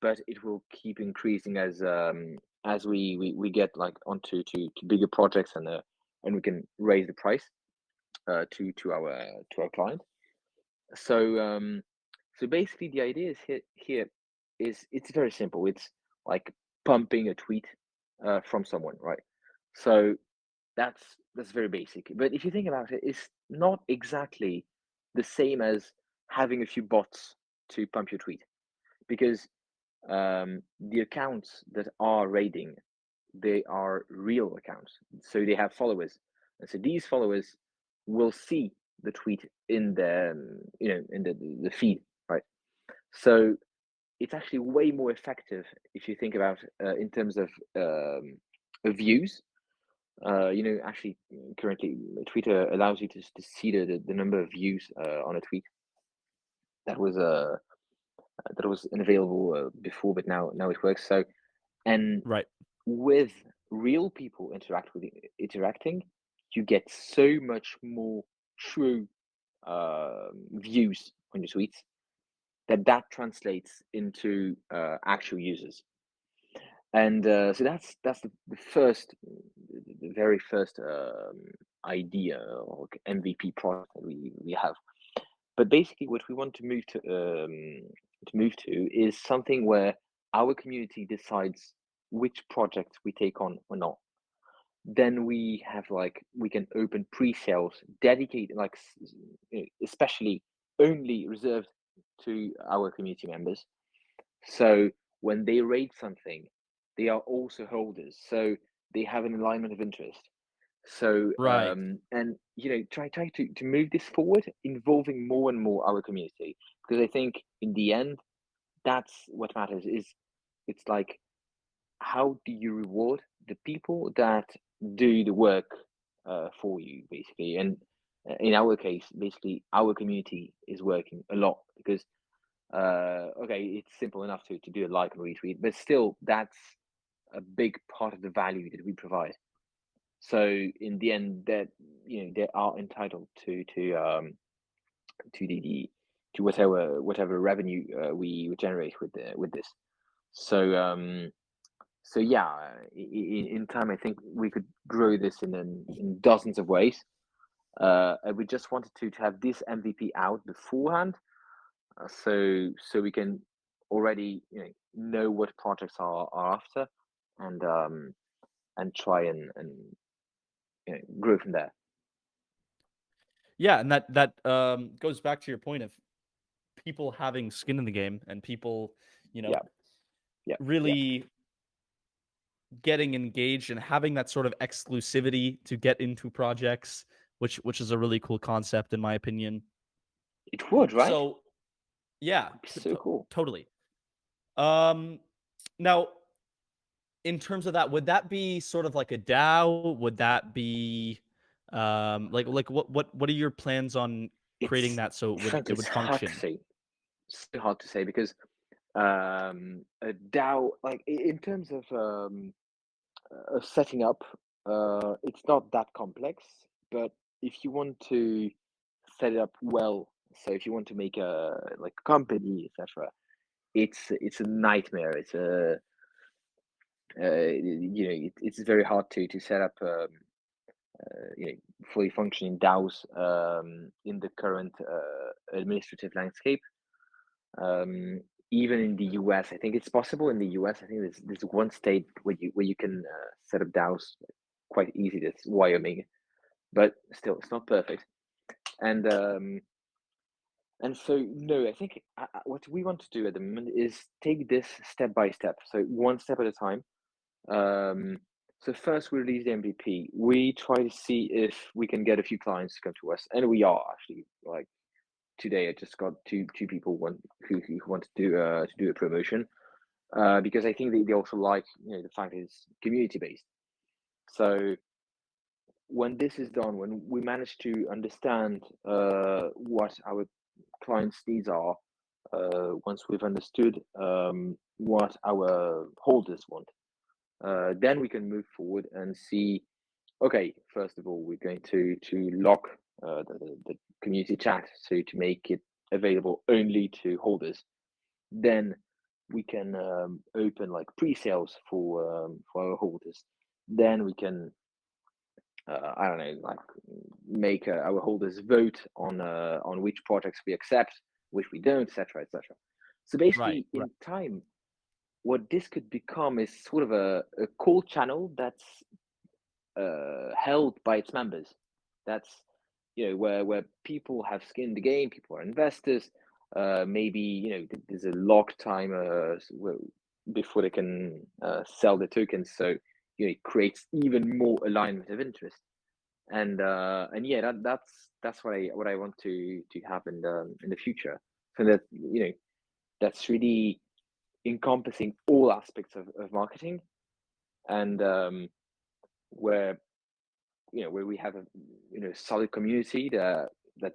but it will keep increasing as we get like onto to bigger projects and we can raise the price to our client. So so basically the idea is here is it's very simple. It's like pumping a tweet from someone, right? So that's very basic. But if you think about it, it's not exactly the same as having a few bots to pump your tweet because the accounts that are raiding, they are real accounts, so they have followers, and so these followers will see the tweet in the in the feed, right? So it's actually way more effective if you think about in terms of views. Actually, currently Twitter allows you to see the number of views on a tweet. That was unavailable before, but now it works. So, and Right. with real people interacting, you get so much more true views on your tweets that translates into actual users. And so that's the first, the very first idea or MVP product that we have. But basically, what we want to move to is something where our community decides which projects we take on or not. Then we have we can open pre-sales dedicated, especially only reserved to our community members. So when they rate something, they are also holders. So they have an alignment of interest. So Right. and try to move this forward, involving more and more our community, because I think in the end that's what matters. Is it's like, how do you reward the people that do the work for you, basically? And in our case, basically our community is working a lot, because okay, it's simple enough to do a like and retweet, but still that's a big part of the value that we provide. So in the end, that they are entitled to to whatever revenue we generate with this. So so yeah, in time I think we could grow this in dozens of ways. And we just wanted to have this MVP out beforehand, so we can already know what projects are after, and try and grow from there. Yeah, and that goes back to your point of people having skin in the game and people, you know, Yeah, yeah, yeah. really getting engaged and having that sort of exclusivity to get into projects, which is a really cool concept in my opinion. It would, right? It So yeah, would be so cool. totally. Um, now in terms of that, would that be sort of like a DAO? Would that be like what are your plans on creating It's that so frankly, it it's would hard to function? say. So hard to say, because a DAO, like in terms of setting up, it's not that complex. But if you want to set it up well, so if you want to make a like a company, etc., it's a nightmare. It's a it's very hard to set up fully functioning DAOs in the current administrative landscape. Um, Even in the US, I think it's possible. In the US, I think there's one state where you can set up DAOs quite easy. That's Wyoming, but still, it's not perfect. And so no, I think what we want to do at the moment is take this step by step, so one step at a time. Um, so first, we release the MVP. We try to see if we can get a few clients to come to us, and we are actually, like, today. I just got two people who want to do a promotion, because I think they also like the fact that it's community based. So when this is done, when we manage to understand what our clients' needs are, once we've understood what our holders want, then we can move forward and see. Okay, first of all, we're going to lock the community chat, so to make it available only to holders. Then we can open like pre-sales for our holders. Then we can I don't know, like, make our holders vote on which projects we accept, which we don't, etc., etc. So Right, basically, right. in time, what this could become is sort of a call channel that's held by its members. That's where people have skin in the game, people are investors, maybe there's a lock time before they can sell the tokens, so it creates even more alignment of interest. And yeah, that's what I want to happen in the future. So that that's really encompassing all aspects of marketing, and where where we have a solid community that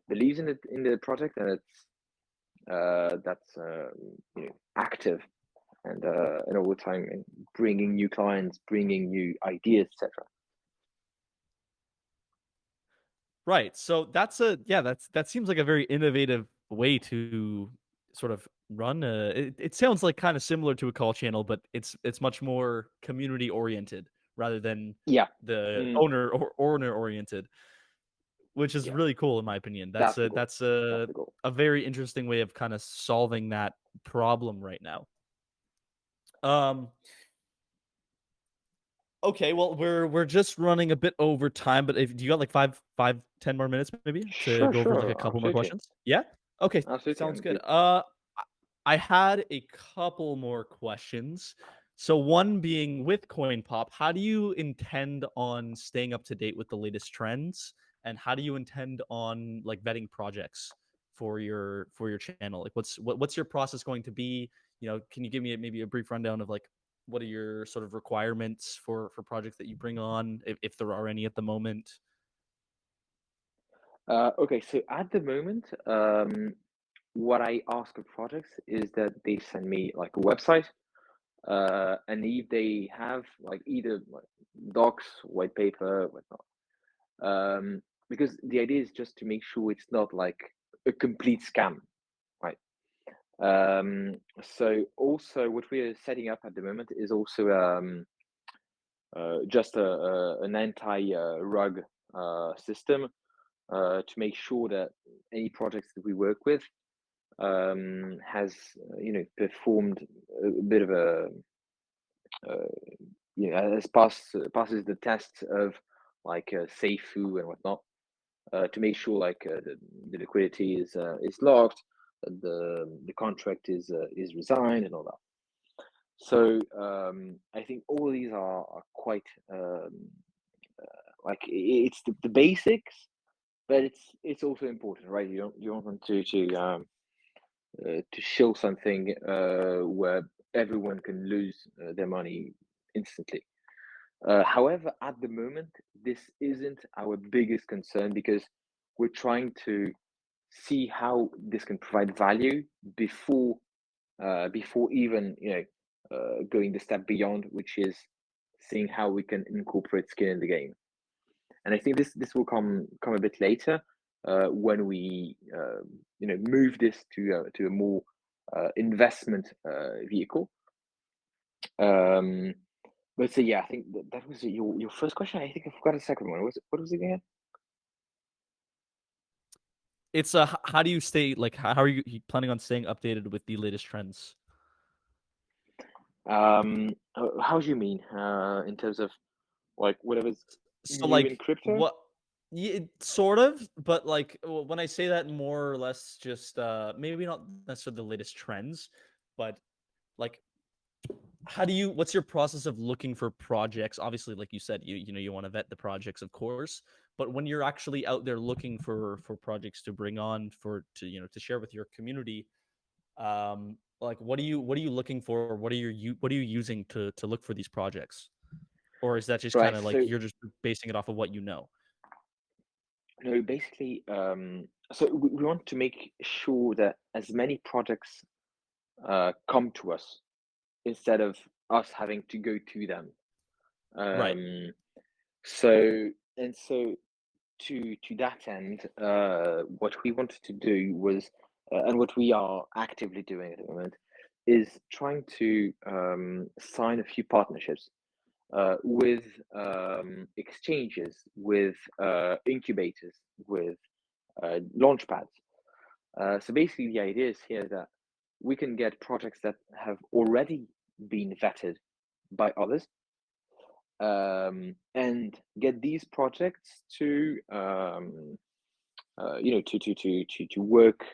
believes in the project, and that's active and all the time bringing new clients, bringing new ideas, etc. Right. So that seems like a very innovative way to sort of run it sounds like kind of similar to a call channel, but it's much more community oriented rather than Yeah. the Mm, owner oriented, which is yeah, really cool in my opinion. that's the goal. That's That's the goal. a very interesting way of kind of solving that problem right now. Um Okay, well, we're just running a bit over time, but if do you got like 10 more minutes maybe to Sure, go over like a sure, couple more absolutely, questions? Yeah? Okay, absolutely. sounds I'm good. good. I had a couple more questions. So one being with CoinPop, how do you intend on staying up to date with the latest trends, and how do you intend on like vetting projects for your channel? Like what's your process going to be? Can you give me maybe a brief rundown of like what are your sort of requirements for projects that you bring on, if there are any at the moment? Okay, so at the moment, what I ask of projects is that they send me like a website, and if they have like either like docs, white paper, whatnot, because the idea is just to make sure it's not like a complete scam, right? So also what we're setting up at the moment is also just an anti rug system to make sure that any projects that we work with has performed a bit of a uh, has passes the tests of like safe food and whatnot, to make sure like the liquidity is locked, that the contract is resigned and all that. So I think all these are quite like it's the basics, but it's also important, right? You don't want to show something where everyone can lose their money instantly. However, at the moment, this isn't our biggest concern because we're trying to see how this can provide value before before even going the step beyond, which is seeing how we can incorporate skin in the game. And I think this will come a bit later when we move this to a more investment vehicle. Um, but so yeah, I think that was your first question. I think I forgot the second one. What was it again? It's how do you stay like how are you planning on staying updated with the latest trends? How do you mean in terms of like whatever's So new in like crypto? what yeah, sort of, but like when I say that, more or less just maybe not necessarily the latest trends, but like how do you what's your process of looking for projects? Obviously, like you said, you want to vet the projects, of course, but when you're actually out there looking for projects to bring on for to to share with your community, like what are you looking for? What are you using to look for these projects? Or is that just kind Right. of like So you're just basing it off of what you know? no, basically, so we want to make sure that as many projects come to us instead of us having to go to them. Right. Um, so so to that end, what we wanted to do was, and what we are actively doing at the moment, is trying to sign a few partnerships with exchanges, with incubators, with launch pads. So basically, the idea is here that we can get projects that have already been vetted by others, and get these projects to to work.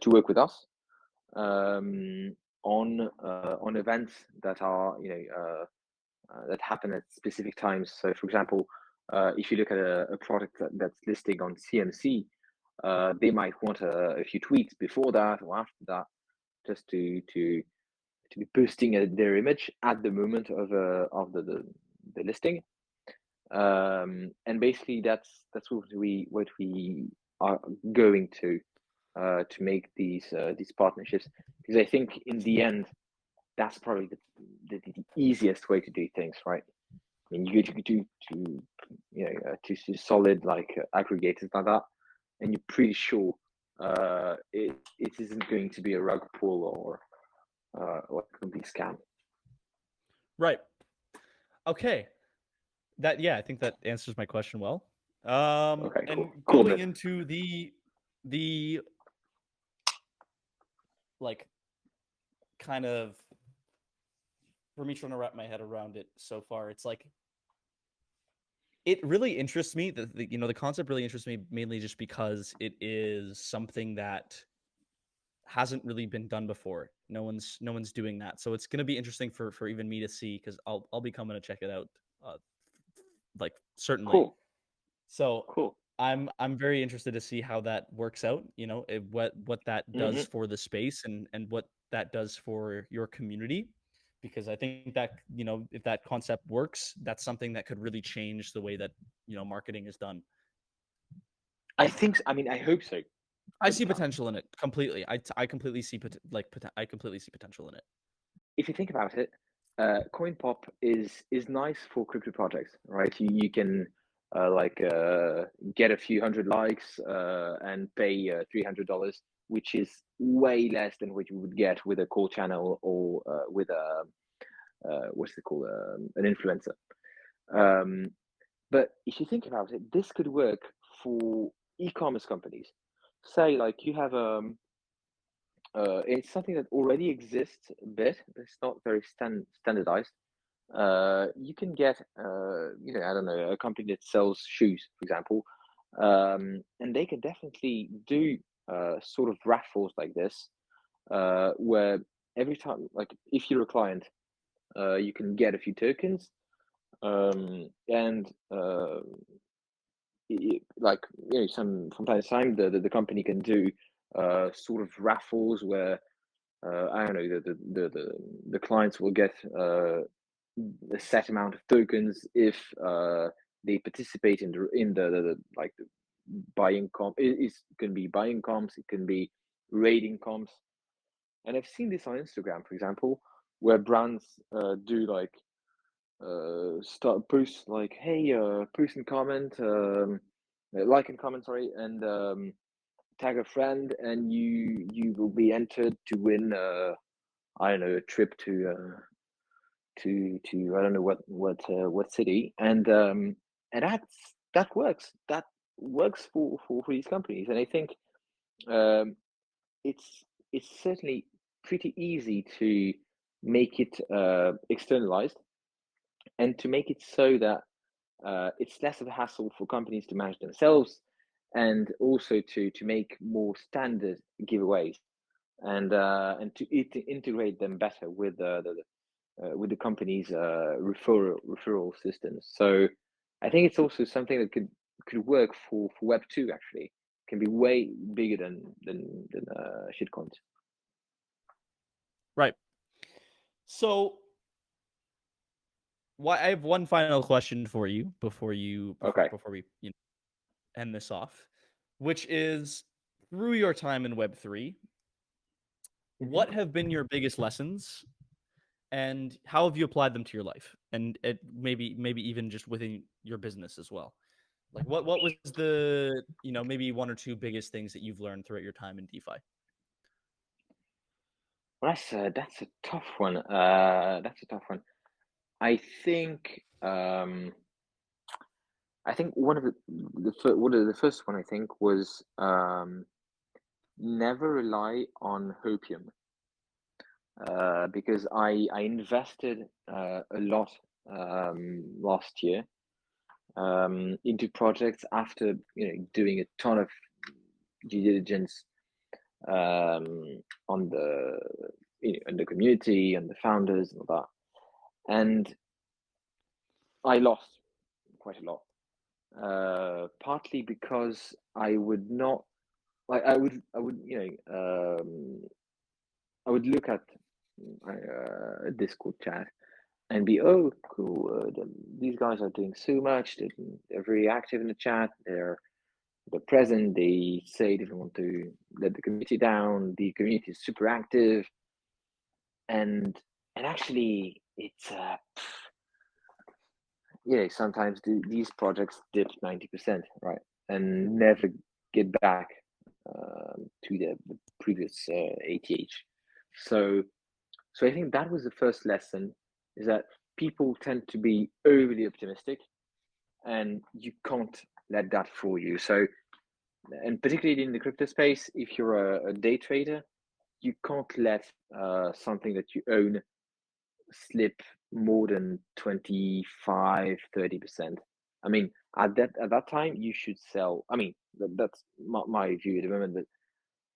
to work with us on events that are that happen at specific times. So, for example, if you look at a product that's listing on CMC, they might want a few tweets before that or after that, just to be boosting their image at the moment of the listing. And basically, that's what we are going to make these partnerships, because I think in the end that's probably the easiest way to do things, right? I mean, you go to solid like aggregators like that, and you're pretty sure it isn't going to be a rug pull or a complete scam. Right. Okay. I think that answers my question well. Okay, And cool. going into the like kind of, for me trying to wrap my head around it so far, it's like it really interests me. The concept really interests me mainly just because it is something that hasn't really been done before. No one's doing that, so it's gonna be interesting for even me to see, because I'll be coming to check it out, like certainly. Cool. So Cool. I'm very interested to see how that works out. What that does Mm-hmm. for the space, and what that does for your community, because I think that if that concept works, that's something that could really change the way that marketing is done. I think. I mean, I hope so. I But see potential in it completely. I completely see I completely see potential in it. if you think about it, CoinPop is nice for crypto projects, right? You can get a few hundred likes and pay $300, which is way less than what you would get with a core channel or with a what's it called, an influencer. Um, but if you think about it, this could work for e-commerce companies. Say like you have it's something that already exists a bit, but it's not very standardized. You can get, I don't know, a company that sells shoes, for example, and they can definitely do sort of raffles like this, where every time, like if you're a client, you can get a few tokens, and like from time to time, the company can do sort of raffles where I don't know, the clients will get a set amount of tokens if they participate in the like the buying comp. It can be buying comps, it can be raiding comps, and I've seen this on Instagram, for example, where brands do like start post like, hey, post and comment, like and comment, sorry, and tag a friend, and you will be entered to win. I don't know, a trip to I don't know what city, and that works. That works for these companies, and I think um, it's certainly pretty easy to make it externalized, and to make it so that it's less of a hassle for companies to manage themselves, and also to make more standard giveaways, and to integrate them better with the company's referral systems. So I think it's also something that could work for Web2. Actually, can be way bigger than shitcoins. Right. So, I have one final question for you Okay. before we end this off, which is, through your time in Web3, Mm-hmm. what have been your biggest lessons, and how have you applied them to your life, and maybe even just within your business as well? Like, what was the maybe one or two biggest things that you've learned throughout your time in DeFi? Well, that's a tough one. That's a tough one. I think one of the first one I think was never rely on Hopium, because I invested a lot last year into projects after doing a ton of due diligence on the on the community and the founders and all that. And I lost quite a lot, partly because I would not like I would I would look at a Discord chat and be, oh, cool, these guys are doing so much, they're very active in the chat, they're present, they say they don't want to let the community down, the community is super active, and actually it's sometimes these projects dip 90%, right, and never get back to the previous ATH. So I think that was the first lesson, is that people tend to be overly optimistic, and you can't let that fool you. So, and particularly in the crypto space, if you're a day trader, you can't let something that you own slip more than 25-30%. I mean, at that time, you should sell. I mean, that's my view at the moment. But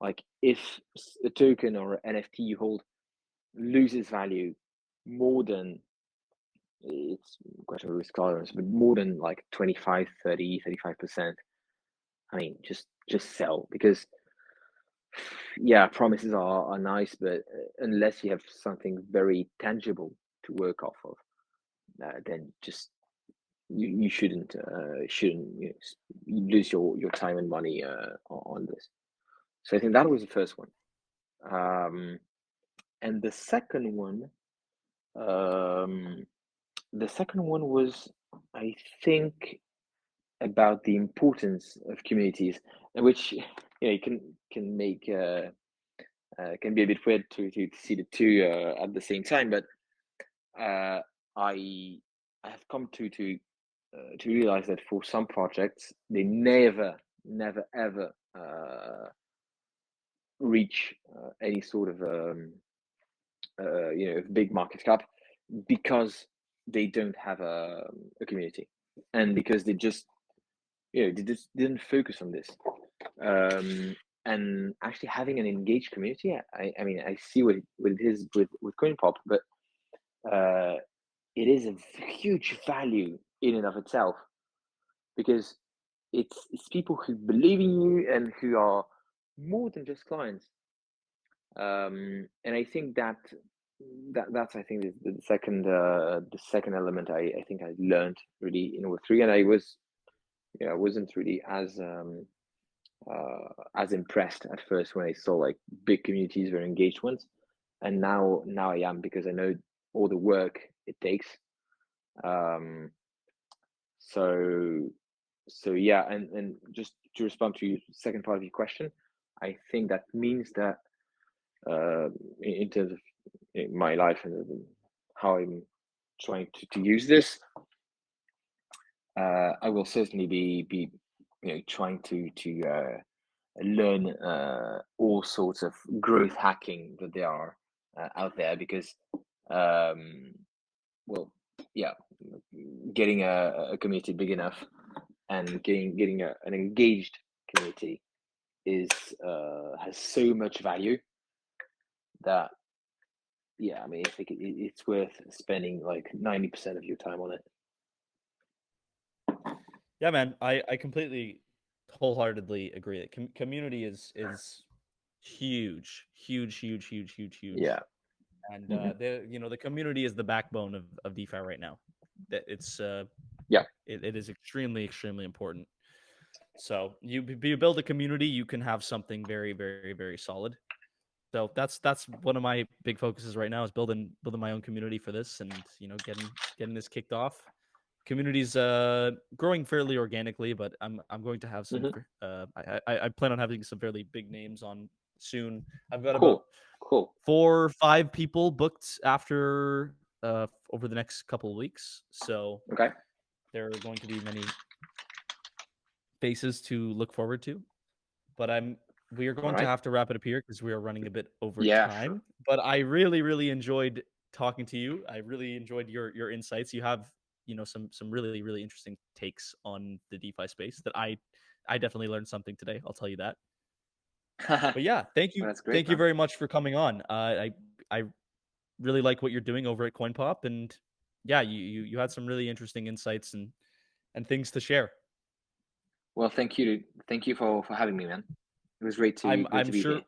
like, if a token or an NFT you hold loses value more than, it's a question of risk tolerance, but more than like 25, 30, 35%, I mean, just sell, because yeah, promises are nice, but unless you have something very tangible to work off of, then just you shouldn't you lose your time and money on this. So I think that was the first one, and the second one was, I think, about the importance of communities, and which you can make can be a bit weird to see the two at the same time, but uh, I have come to realize that for some projects they never ever reach any sort of big market cap, because they don't have a community, and because they just they just didn't focus on this. And actually having an engaged community, I mean, I see what it is with CoinPop, but it is a huge value in and of itself, because it's people who believe in you and who are more than just clients. And I think that's, I think, the second element I think I learned really in Web3, and I wasn't really as impressed at first when I saw like big communities, very engaged ones, and now I am, because I know all the work it takes. Um, so yeah, and just to respond to your second part of your question, I think that means that in terms of my life and how I'm trying to use this, I will certainly be trying to learn all sorts of growth hacking that there are out there, because well, yeah, getting a community big enough and getting an engaged community is has so much value that, yeah, I mean, I think it's worth spending like 90% of your time on it. Yeah, man, I completely, wholeheartedly agree that community is huge, huge, huge, huge, huge, huge. Yeah. And Hmm. the community is the backbone of DeFi right now. That it's Yeah. it is extremely, extremely important. So you build a community, you can have something very, very, very solid. So that's one of my big focuses right now, is building my own community for this, and getting this kicked off. Community's growing fairly organically, but I'm going to have some Hmm. I plan on having some fairly big names on soon. I've got about Cool. Cool. 4 or 5 people booked after over the next couple of weeks. So Okay. there are going to be many faces to look forward to. But we are All going to right. have to wrap it up here because we are running a bit over Yeah, sure. time. But I really, really enjoyed talking to you. I really enjoyed your insights. You have, some really, really interesting takes on the DeFi space that I definitely learned something today. I'll tell you that. But yeah, Well, that's great, thank you man. very much for coming on. I really like what you're doing over at CoinPop, and yeah, you had some really interesting insights and things to share. Well, thank you for having me, man. It was I'm great I'm to be here. sure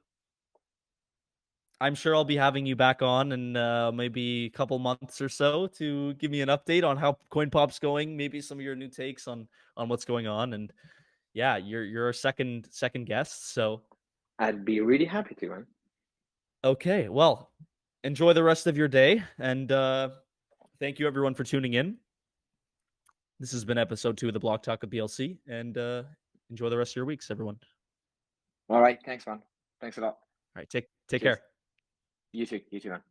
I'm sure I'll be having you back on in maybe a couple months or so to give me an update on how CoinPop's going, maybe some of your new takes on what's going on. And yeah, you're a second guest, so I'd be really happy to, man. okay. Well, enjoy the rest of your day, and thank you everyone for tuning in. This has been episode 2 of the Block Talk with BLC, and enjoy the rest of your weeks, everyone. All right, thanks, man. Thanks a lot. All right, take Cheers. care. You too, man.